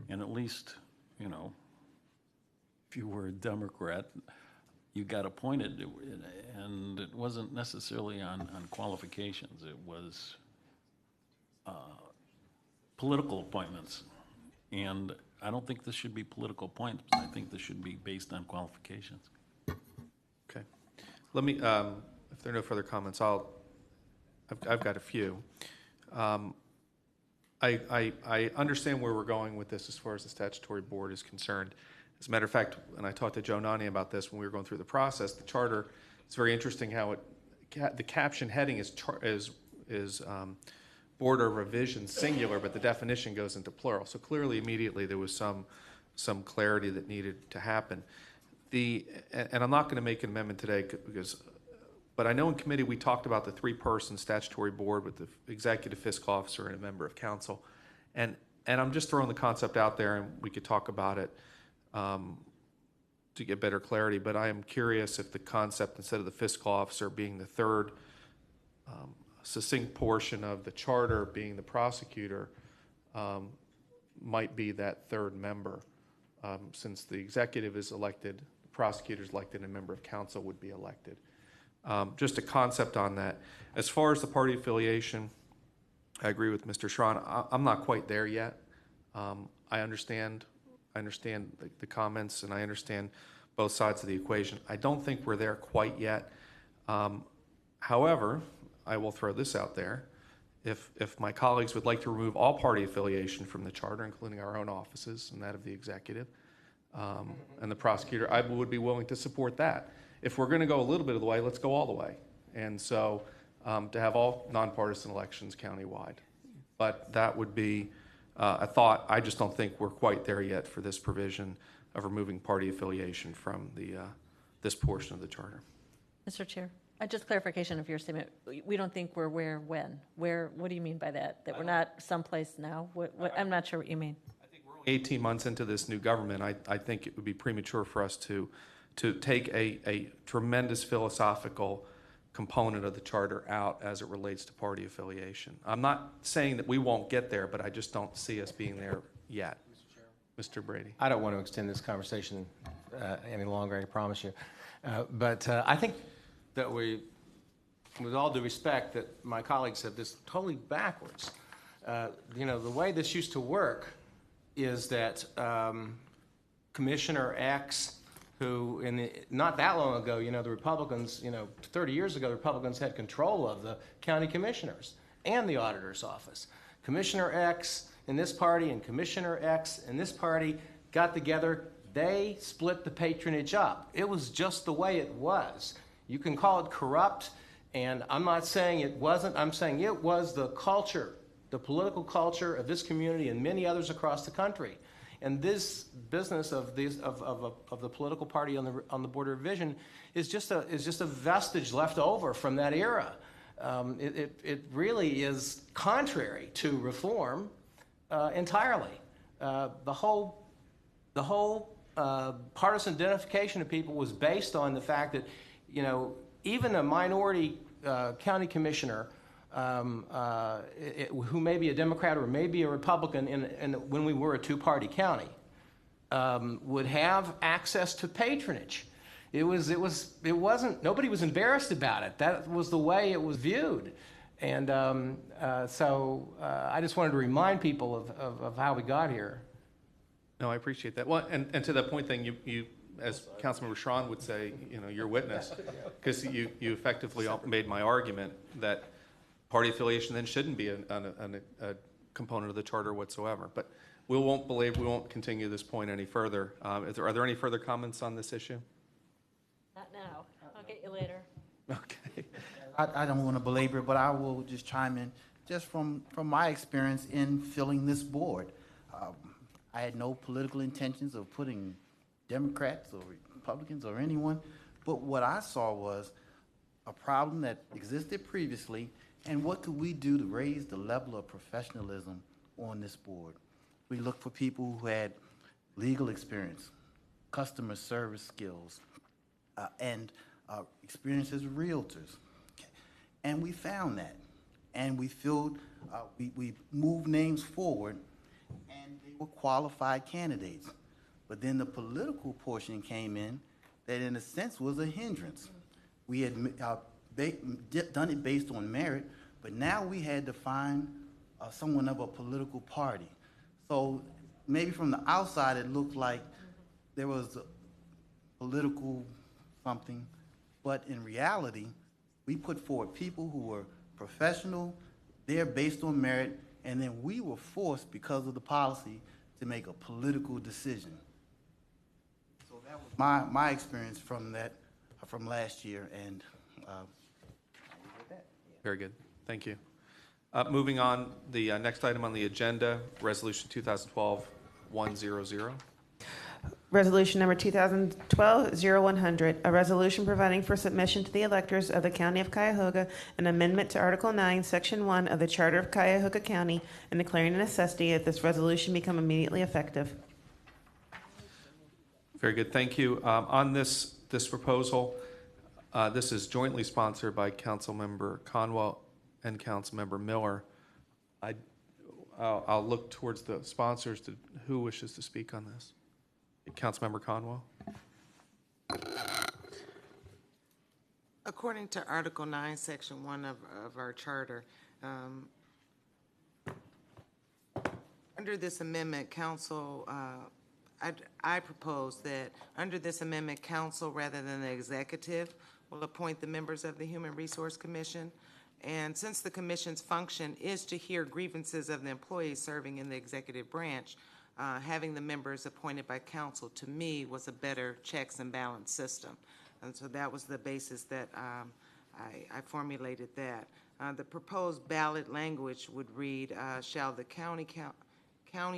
And at least, if you were a Democrat, you got appointed, and it wasn't necessarily on qualifications. It was political appointments. And I don't think this should be political appointments. I think this should be based on qualifications. Okay. Let me, if there are no further comments, I've got a few. I understand where we're going with this as far as the statutory board is concerned. As a matter of fact, and I talked to Joe Nani about this when we were going through the process, the charter, it's very interesting how the caption heading is Board of Revision singular, but the definition goes into plural. So clearly, immediately, there was some clarity that needed to happen. And I'm not going to make an amendment today but I know in committee we talked about the 3-person statutory board with the executive fiscal officer and a member of council. And I'm just throwing the concept out there, and we could talk about it to get better clarity. But I am curious if the concept, instead of the fiscal officer being the third succinct portion of the charter being the prosecutor, might be that third member. Since the executive is elected, the prosecutor is elected, and a member of council would be elected. Just a concept on that. As far as the party affiliation, I agree with Mr. Schron. I'm not quite there yet. I understand the comments, and I understand both sides of the equation. I don't think we're there quite yet. However, I will throw this out there. If my colleagues would like to remove all party affiliation from the charter, including our own offices and that of the executive and the prosecutor, I would be willing to support that. If we're going to go a little bit of the way, let's go all the way. And so to have all nonpartisan elections countywide. But that would be a thought. I just don't think we're quite there yet for this provision of removing party affiliation from this portion of the charter. Mr. Chair, just clarification of your statement. We don't think we're when? What do you mean by that? That we're not someplace now? I'm not sure what you mean. I think we're only 18 months into this new government. I think it would be premature for us to take a tremendous philosophical component of the charter out as it relates to party affiliation. I'm not saying that we won't get there, but I just don't see us being there yet. Mr. Brady. I don't want to extend this conversation any longer, I promise you. But I think that with all due respect, that my colleagues have this totally backwards. The way this used to work is that Commissioner X, who not that long ago, the Republicans, 30 years ago, the Republicans had control of the county commissioners and the auditor's office. Commissioner X in this party and Commissioner X in this party got together. They split the patronage up. It was just the way it was. You can call it corrupt, and I'm not saying it wasn't. I'm saying it was the culture, the political culture of this community and many others across the country. And this business of the political party on the Board of Revision is just a vestige left over from that era. It really is contrary to reform entirely. The whole partisan identification of people was based on the fact that even a minority county commissioner who may be a Democrat or may be a Republican when we were a two-party county would have access to patronage. It wasn't, nobody was embarrassed about it. That was the way it was viewed. And so I just wanted to remind people of how we got here. No, I appreciate that. Well, and to that point then, you as Councilmember Schron would say, you're witness, because you effectively made my argument that party affiliation then shouldn't be a component of the charter whatsoever. But we won't continue this point any further. Are there any further comments on this issue? Not now. I'll get you later. Okay. I don't want to belabor it, but I will just chime in just from my experience in filling this board. I had no political intentions of putting Democrats or Republicans or anyone, but what I saw was a problem that existed previously, and what could we do to raise the level of professionalism on this board? We looked for people who had legal experience, customer service skills, and experience as realtors. And we found that. And we filled, we moved names forward, and they were qualified candidates. But then the political portion came in that, in a sense, was a hindrance. We had done it based on merit, but now we had to find someone of a political party. So maybe from the outside it looked like there was a political something, but in reality, we put forward people who were professional, they're based on merit, and then we were forced, because of the policy, to make a political decision. So that was my experience from that, from last year, and Very good. Thank you. Moving on, the next item on the agenda, Resolution 2012-100. Resolution number 2012-0100, a resolution providing for submission to the electors of the County of Cuyahoga an amendment to Article 9, Section 1 of the Charter of Cuyahoga County, and declaring a necessity that this resolution become immediately effective. Very good. Thank you. On this proposal, this is jointly sponsored by Councilmember Conwell and Councilmember Miller. I'll look towards the sponsors. Who wishes to speak on this? Councilmember Conwell. According to Article 9, Section 1 of our charter, under this amendment, council, I propose that under this amendment, council, rather than the executive, will appoint the members of the Human Resource Commission. And since the commission's function is to hear grievances of the employees serving in the executive branch, having the members appointed by council, to me, was a better checks and balance system. And so that was the basis that I formulated that. The proposed ballot language would read, shall the county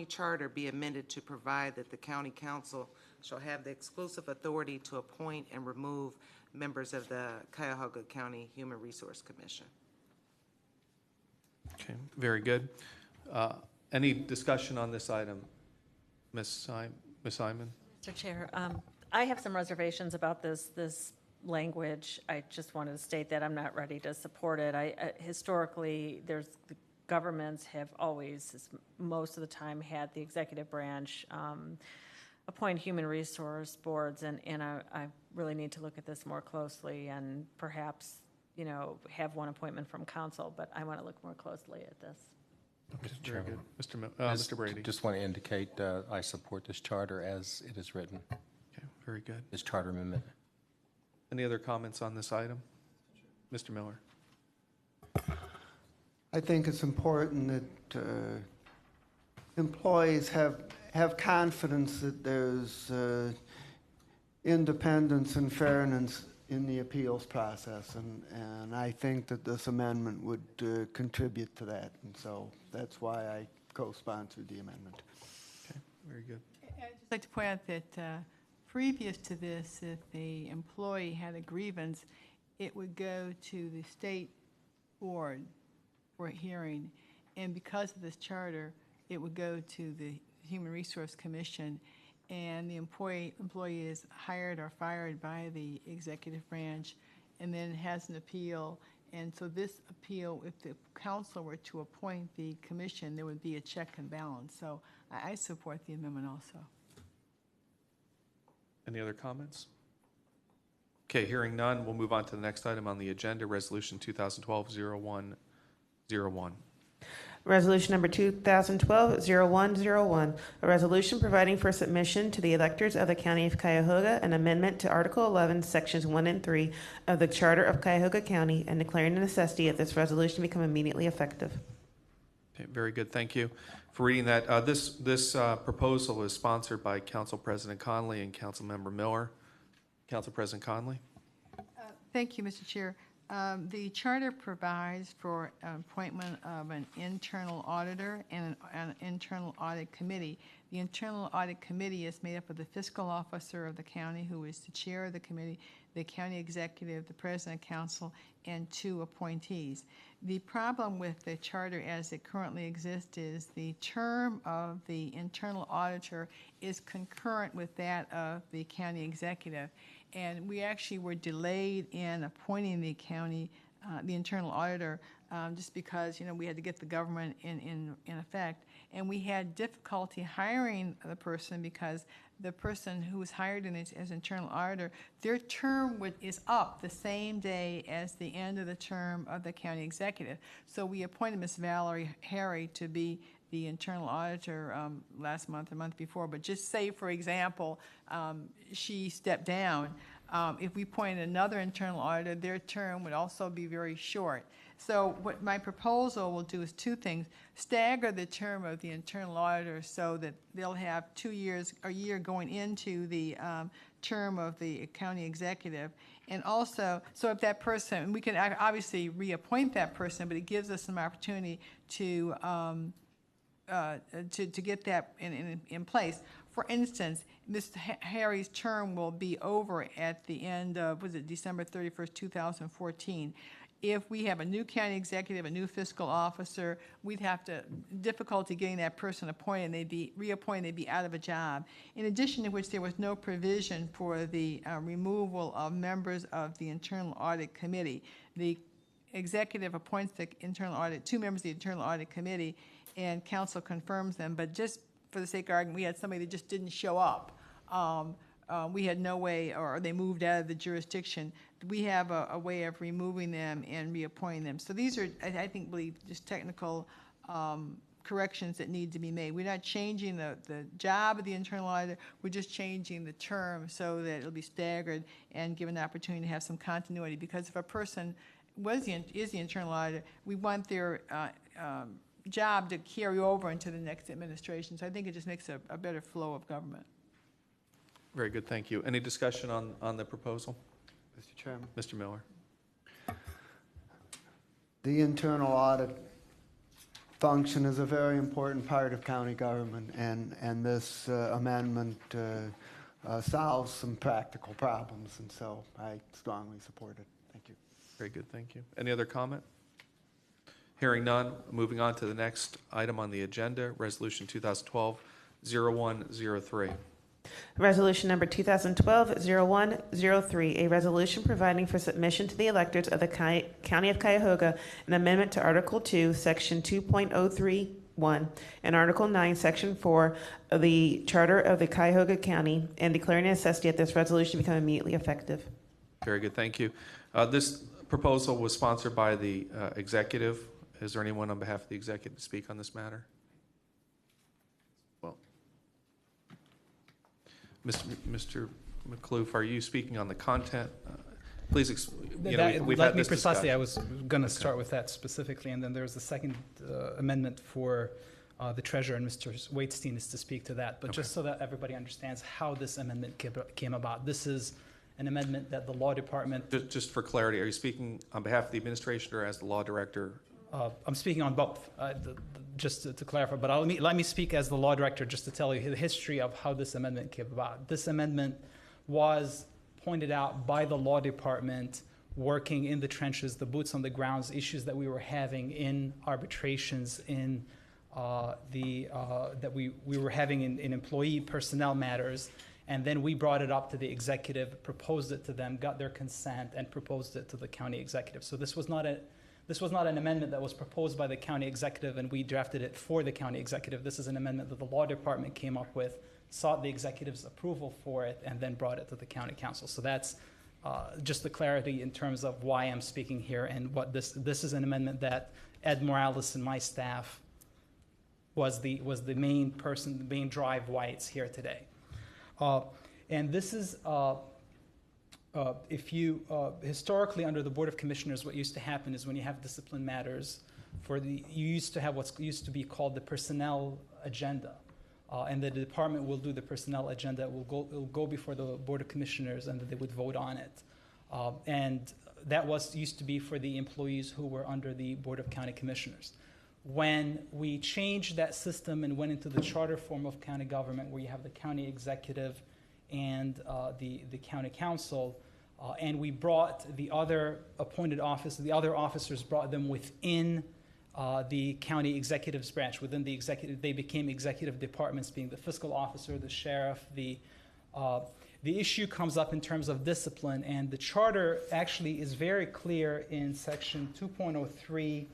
charter be amended to provide that the county council shall have the exclusive authority to appoint and remove members of the Cuyahoga County Human Resource Commission. Okay, very good. Any discussion on this item? Ms. Simon? Mr. Chair, I have some reservations about this language. I just wanted to state that I'm not ready to support it. Historically, the governments have always, most of the time, had the executive branch appoint human resource boards, and I really need to look at this more closely and perhaps, have one appointment from council, but I want to look more closely at this. Mr. Chairman. Mr. Brady. Just want to indicate I support this charter as it is written, Okay, very good. this charter amendment. Any other comments on this item? Mr. Miller. I think it's important that employees have confidence that there's independence and fairness in the appeals process, and I think that this amendment would contribute to that, and so that's why I co-sponsored the amendment. Okay, very good. I'd just like to point out that previous to this, if the employee had a grievance, it would go to the state board for a hearing, and because of this charter, it would go to the Human Resource Commission, and the employee is hired or fired by the executive branch, and then it has an appeal. And so this appeal, if the council were to appoint the commission, there would be a check and balance. So I support the amendment also. Any other comments? Okay, hearing none, we'll move on to the next item on the agenda, Resolution 2012-0101. Resolution number 2012-0101, a resolution providing for submission to the electors of the County of Cuyahoga an amendment to Article 11, Sections 1 and 3 of the Charter of Cuyahoga County and declaring the necessity of this resolution become immediately effective. Okay, very good, thank you for reading that. This proposal is sponsored by Council President Conley and Councilmember Miller. Council President Conley. Thank you, Mr. Chair. The charter provides for appointment of an internal auditor and an internal audit committee. The internal audit committee is made up of the fiscal officer of the county, who is the chair of the committee, the county executive, the president of council, and 2 appointees. The problem with the charter as it currently exists is the term of the internal auditor is concurrent with that of the county executive. And we actually were delayed in appointing the county, the internal auditor, just because, we had to get the government in effect. And we had difficulty hiring the person because the person who was hired as internal auditor, their term is up the same day as the end of the term of the county executive. So we appointed Ms. Valerie Harry to be the internal auditor last month, the month before. But just say, for example, she stepped down. If we appoint another internal auditor, their term would also be very short. So what my proposal will do is 2 things: stagger the term of the internal auditor so that they'll have 2 years, a year going into the term of the county executive. And also, so if that person, we can obviously reappoint that person, but it gives us some opportunity to get that in place. For instance, Mr. Harry's term will be over at the end of, December 31st, 2014. If we have a new county executive, a new fiscal officer, we'd have difficulty getting that person appointed, and they'd be reappointed, they'd be out of a job. In addition to which, there was no provision for the removal of members of the internal audit committee. The executive appoints the internal audit, 2 members of the internal audit committee, and council confirms them. But just for the sake of argument, we had somebody that just didn't show up. We had no way, or they moved out of the jurisdiction. We have a way of removing them and reappointing them. So these are, I believe, just technical corrections that need to be made. We're not changing the job of the internal auditor. We're just changing the term so that it'll be staggered and give an opportunity to have some continuity. Because if a person is the internal auditor, we want their job to carry over into the next administration. So I think it just makes a better flow of government. Very good, thank you. Any discussion on the proposal? Mr. Chairman. Mr. Miller. The internal audit function is a very important part of county government, and this amendment solves some practical problems, and so I strongly support it. Thank you. Very good, thank you. Any other comment? Hearing none, moving on to the next item on the agenda, Resolution 2012-0103. Resolution number 2012-0103, a resolution providing for submission to the electors of the County of Cuyahoga an amendment to Article 2, Section 2.031, and Article 9, Section 4 of the Charter of the Cuyahoga County, and declaring a necessity that this resolution become immediately effective. Very good, thank you. This proposal was sponsored by the executive. Is there anyone on behalf of the executive to speak on this matter? Well, Mr. McCloof, are you speaking on the content? Please, we've had this precisely. discussion. I was going to start with that specifically, and then there's the second amendment for the treasurer, and Mr. Waitstein is to speak to that. But just so that everybody understands how this amendment came about, this is an amendment that the law department. Just for clarity, are you speaking on behalf of the administration or as the law director? I'm speaking on both, just to clarify, but let me speak as the law director just to tell you the history of how this amendment came about. This amendment was pointed out by the law department working in the trenches, the boots on the grounds, issues that we were having in arbitrations, that we were having in employee personnel matters. And then we brought it up to the executive, proposed it to them, got their consent, and proposed it to the county executive. So this was not an amendment that was proposed by the county executive and we drafted it for the county executive. This is an amendment that the law department came up with, sought the executive's approval for it, and then brought it to the county council. So that's just the clarity in terms of why I'm speaking here and what this is an amendment that Ed Morales and my staff was the main person, the main drive why it's here today. And this is, if you, historically under the Board of Commissioners, what used to happen is when you have discipline matters, you used to have what's used to be called the personnel agenda. And the department will do the personnel agenda. It will go before the Board of Commissioners and they would vote on it. And that used to be for the employees who were under the Board of County Commissioners. When we changed that system and went into the charter form of county government, where you have the county executive and the county council, and we brought the other appointed office, the other officers brought them within the county executive's branch. Within the executive, they became executive departments, being the fiscal officer, the sheriff. The issue comes up in terms of discipline, and the charter actually is very clear in section 2.03.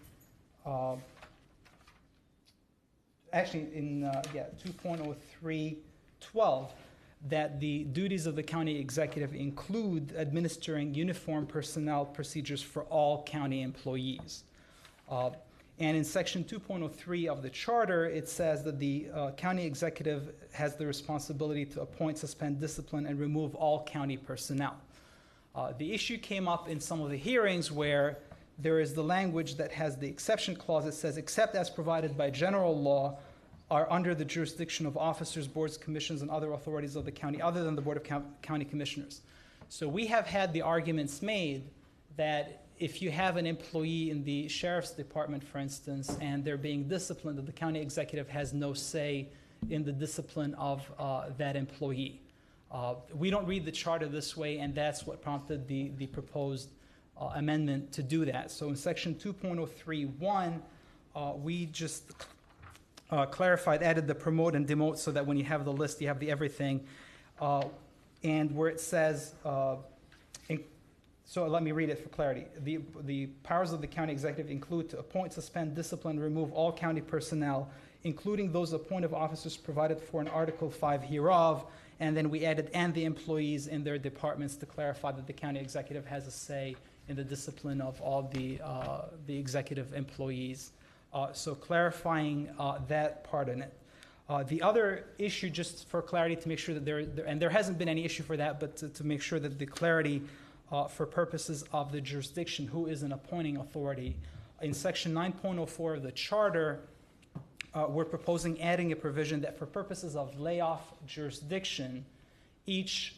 Actually, in 2.03.12, that the duties of the county executive include administering uniform personnel procedures for all county employees. And in section 2.03 of the charter, it says that the county executive has the responsibility to appoint, suspend, discipline, and remove all county personnel. The issue came up in some of the hearings where there is the language that has the exception clause that says, except as provided by general law, are under the jurisdiction of officers, boards, commissions, and other authorities of the county other than the Board of County Commissioners. So we have had the arguments made that if you have an employee in the sheriff's department, for instance, and they're being disciplined, that the county executive has no say in the discipline of that employee. We don't read the charter this way, and that's what prompted the proposed amendment to do that. So in section 2.03.1, we just clarified, added the promote and demote so that when you have the list, you have the everything. And where it says, so let me read it for clarity. The powers of the county executive include to appoint, suspend, discipline, remove all county personnel, including those appointed officers provided for in Article 5 hereof. And then we added, and the employees in their departments, to clarify that the county executive has a say in the discipline of all the executive employees. So clarifying that part in it. The other issue, just for clarity, to make sure that and there hasn't been any issue for that, but to make sure that the clarity for purposes of the jurisdiction, who is an appointing authority. In section 9.04 of the charter, we're proposing adding a provision that for purposes of layoff jurisdiction, each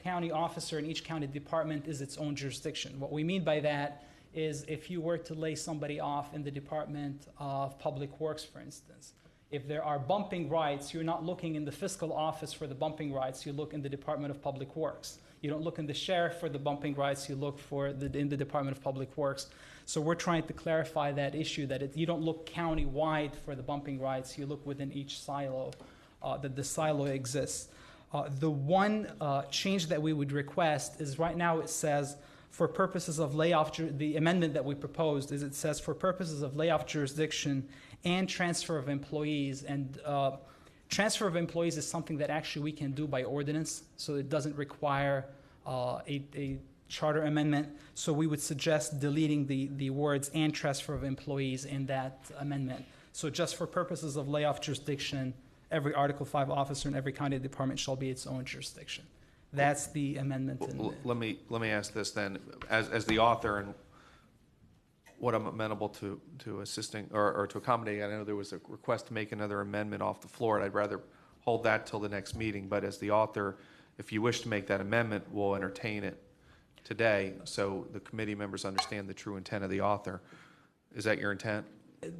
county officer in each county department is its own jurisdiction. What we mean by that is if you were to lay somebody off in the Department of Public Works, for instance, if there are bumping rights, you're not looking in the fiscal office for the bumping rights, you look in the Department of Public Works. You don't look in the sheriff for the bumping rights, you look in the Department of Public Works. So we're trying to clarify that issue, that you don't look county-wide for the bumping rights, you look within each silo, that the silo exists. The one change that we would request is right now it says, for purposes of layoff, the amendment that we proposed is it says for purposes of layoff jurisdiction and transfer of employees. And transfer of employees is something that actually we can do by ordinance, so it doesn't require a charter amendment. So we would suggest deleting the words and transfer of employees in that amendment. So just for purposes of layoff jurisdiction, every Article 5 officer in every county department shall be its own jurisdiction. That's the amendment. Let me ask this then, as the author, and what I'm amenable to assisting or to accommodating. I know there was a request to make another amendment off the floor, and I'd rather hold that till the next meeting. But as the author, if you wish to make that amendment, we'll entertain it today, so the committee members understand the true intent of the author. Is that your intent?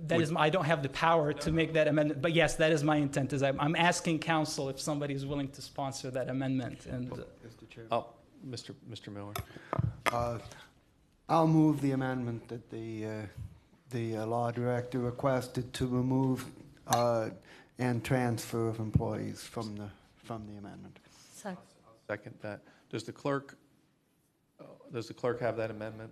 That is, I don't have the power to make that amendment, but yes, that is my intent. I'm asking council if somebody is willing to sponsor that amendment. And Mr. Chair. Oh, Mr. Miller. I'll move the amendment that the law director requested to remove and transfer of employees from the amendment. Second that. Does the clerk have that amendment?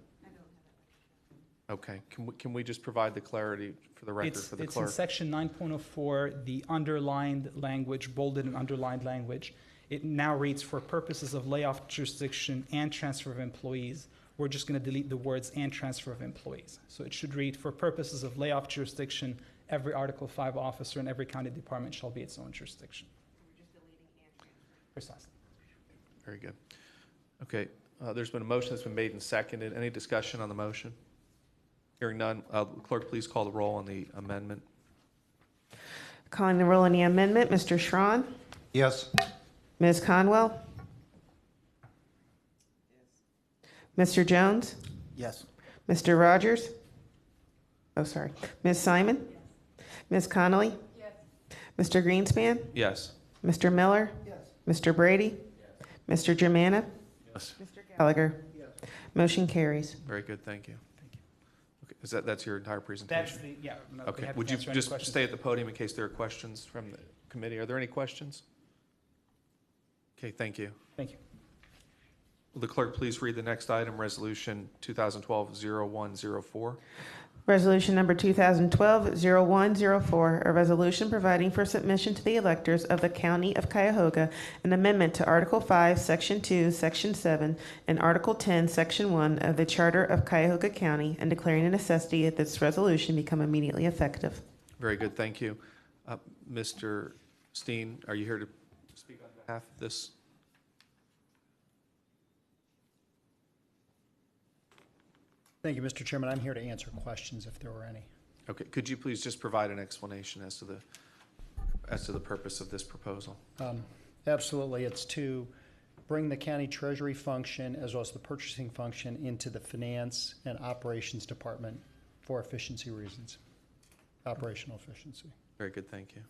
Okay, can we just provide the clarity for the record for the It's in clerk? section 9.04, the underlined language, bolded and underlined language. It now reads, for purposes of layoff jurisdiction and transfer of employees. We're just going to delete the words and transfer of employees. So it should read, for purposes of layoff jurisdiction, every Article 5 officer in every county department shall be its own jurisdiction. Precisely. Very good. Okay, there's been a motion that's been made and seconded. Any discussion on the motion? Hearing none, clerk, please call the roll on the amendment. Calling the roll on the amendment, Mr. Schron, Yes. Ms. Conwell, Mr. Jones, Yes. Mr. Rogers, oh, sorry, Ms. Simon, Ms. Connolly, Mr. Greenspan, Yes. Mr. Miller, Mr. Brady, Mr. Germana, Yes. Mr. Gallagher. Motion carries. Very good, thank you. Okay, that's your entire presentation? That's the, yeah. no, be Okay, happy would to you answer any just questions. stay at the podium in case there are questions from the committee? Are there any questions? Okay, thank you. Thank you. Will the clerk please read the next item, Resolution 2012-0104? Resolution number 2012-0104, a resolution providing for submission to the electors of the County of Cuyahoga an amendment to Article 5, Section 2, Section 7, and Article 10, Section 1 of the Charter of Cuyahoga County, and declaring a necessity that this resolution become immediately effective. Very good, thank you. Mr. Steen, are you here to speak on behalf of this? Thank you, Mr. Chairman. I'm here to answer questions if there were any. Okay, could you please just provide an explanation as to the purpose of this proposal? Absolutely. It's to bring the county treasury function as well as the purchasing function into the finance and operations department for efficiency reasons, operational efficiency. Very good, thank you.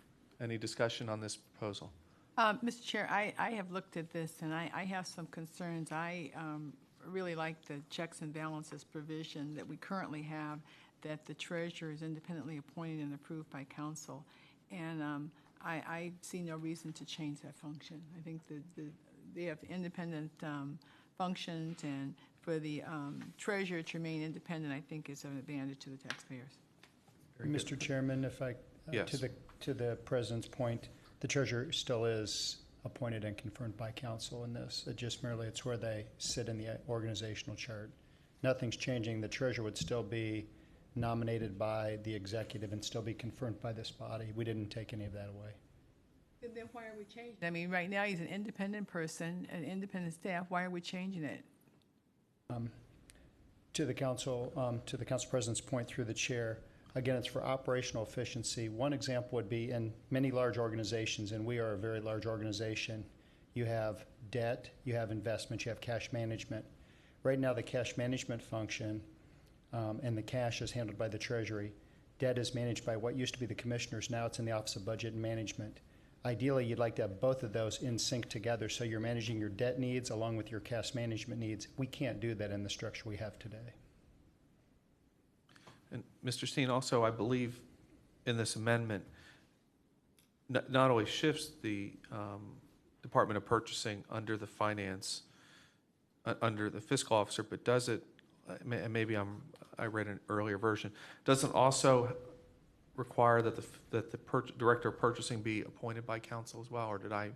Any discussion on this proposal? Mr. Chair, I have looked at this, and I have some concerns. I really like the checks and balances provision that we currently have, that the treasurer is independently appointed and approved by council. And I see no reason to change that function. I think that they have independent functions, and for the treasurer to remain independent, I think is an advantage to the taxpayers. Mr. Chairman, if I, Yes. to the president's point, the treasurer still is appointed and confirmed by council in this. It just merely, it's where they sit in the organizational chart. Nothing's changing. The treasurer would still be nominated by the executive and still be confirmed by this body. We didn't take any of that away. Then why are we changing? I mean, right now, he's an independent person, an independent staff. Why are we changing it? To the council president's point through the chair, again, it's for operational efficiency. One example would be in many large organizations, and we are a very large organization, you have debt, you have investment, you have cash management. Right now, the cash management function and the cash is handled by the Treasury. Debt is managed by what used to be the commissioners. Now it's in the Office of Budget and Management. Ideally, you'd like to have both of those in sync together so you're managing your debt needs along with your cash management needs. We can't do that in the structure we have today. And Mr. Steen, also, I believe in this amendment, not only shifts the Department of Purchasing under the finance, under the fiscal officer, but does it, and maybe I read an earlier version, doesn't also require that the Director of Purchasing be appointed by council as well, or did I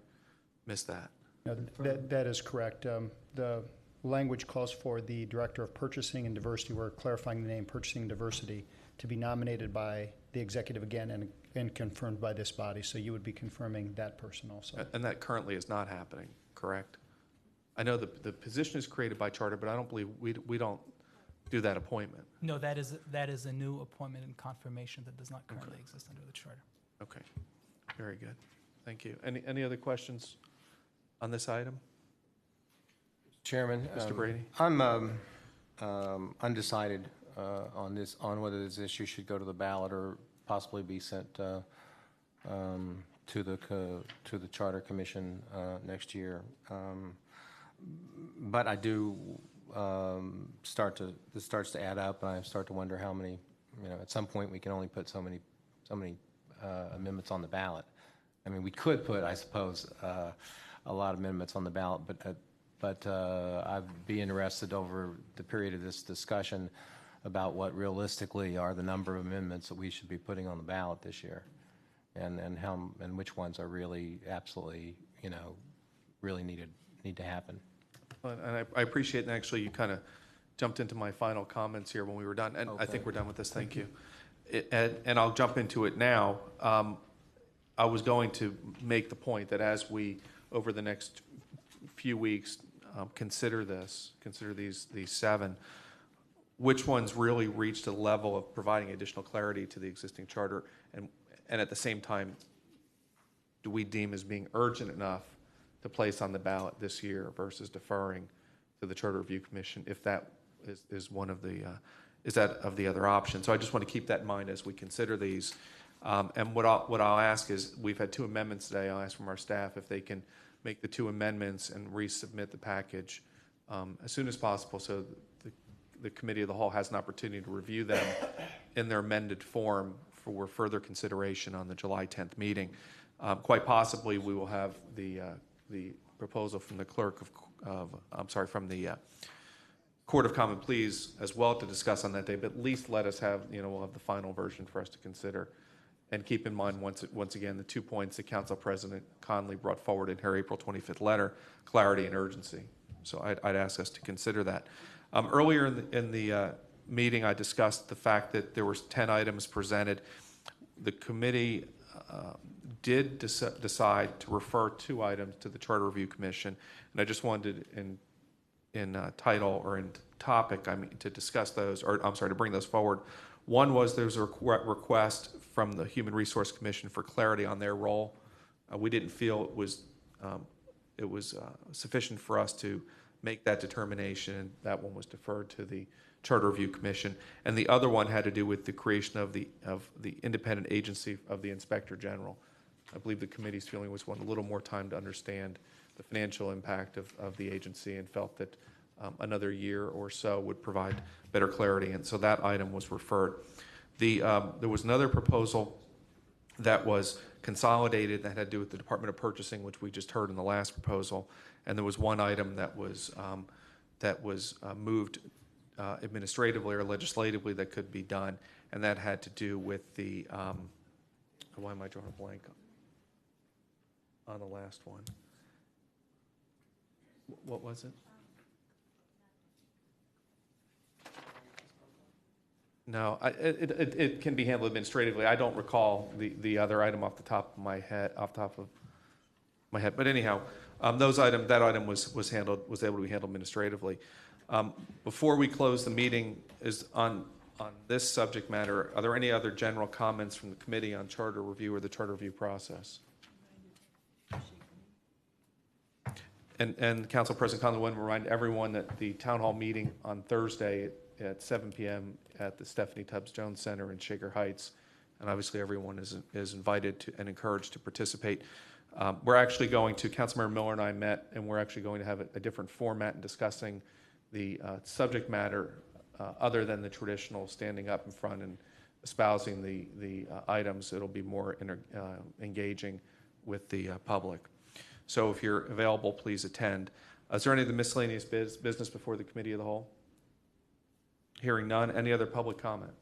miss that? No, that is correct. The language calls for the Director of Purchasing and Diversity, we're clarifying the name, Purchasing and Diversity, to be nominated by the executive again and confirmed by this body. So you would be confirming that person also. And that currently is not happening, correct? I know the position is created by charter, but I don't believe we don't do that appointment. No, that is a new appointment and confirmation that does not currently exist under the charter. Okay, very good. Thank you. Any other questions on this item? Chairman. Mr. Brady? I'm undecided on whether this issue should go to the ballot or possibly be sent to the Charter Commission next year. But I do this starts to add up, and I start to wonder how many, at some point we can only put so many amendments on the ballot. I mean, we could put, I suppose, a lot of amendments on the ballot, but I'd be interested over the period of this discussion about what realistically are the number of amendments that we should be putting on the ballot this year, and which ones are really absolutely, really need to happen. And I appreciate, and actually, you kind of jumped into my final comments here when we were done, and I think we're done with this. Thank you. And I'll jump into it now. I was going to make the point that as we, over the next few weeks, consider these 7, which ones really reach the level of providing additional clarity to the existing charter, and at the same time, do we deem as being urgent enough to place on the ballot this year versus deferring to the Charter Review Commission, if that is one of the of the other options. So I just want to keep that in mind as we consider these. And what I'll ask is, we've had 2 amendments today. I'll ask from our staff if they can make the 2 amendments and resubmit the package as soon as possible, so the Committee of the Whole has an opportunity to review them in their amended form for further consideration on the July 10th meeting. Quite possibly, we will have the proposal from the from the Court of Common Pleas as well to discuss on that day, but at least let us have, we'll have the final version for us to consider. And keep in mind, once again, the 2 points that Council President Conley brought forward in her April 25th letter, clarity and urgency. So I'd ask us to consider that. Earlier in the meeting, I discussed the fact that there were 10 items presented. The committee did decide to refer 2 items to the Charter Review Commission, and I just wanted in title or in topic, to discuss those, or I'm sorry, to bring those forward. One was there's a request from the Human Resource Commission for clarity on their role. We didn't feel it was sufficient for us to make that determination. That one was deferred to the Charter Review Commission, and the other one had to do with the creation of the independent agency of the Inspector General. I believe the committee's feeling was wanting a little more time to understand the financial impact of the agency, and felt that another year or so would provide better clarity, and so that item was referred. There was another proposal that was consolidated that had to do with the Department of Purchasing, which we just heard in the last proposal, and there was one item that was moved administratively or legislatively that could be done, and that had to do with the why am I drawing a blank on the last one? What was it? No, it can be handled administratively. I don't recall the other item off the top of my head. But anyhow, that item was able to be handled administratively. Before we close the meeting, is on this subject matter, are there any other general comments from the committee on charter review or the charter review process? And Council President Conley, I want to remind everyone that the town hall meeting on Thursday at 7 p.m. at the Stephanie Tubbs Jones Center in Shaker Heights, and obviously everyone is invited to and encouraged to participate. We're actually going to, Councilmember Miller and I met, and we're actually going to have a different format in discussing the subject matter other than the traditional standing up in front and espousing the items. It'll be more engaging with the public. So if you're available, please attend. Is there any of the miscellaneous business before the Committee of the Whole? Hearing none. Any other public comment?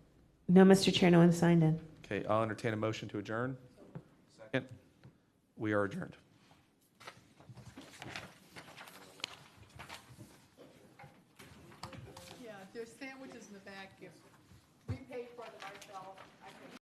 No, Mr. Chair, no one signed in. Okay, I'll entertain a motion to adjourn. Second. We are adjourned.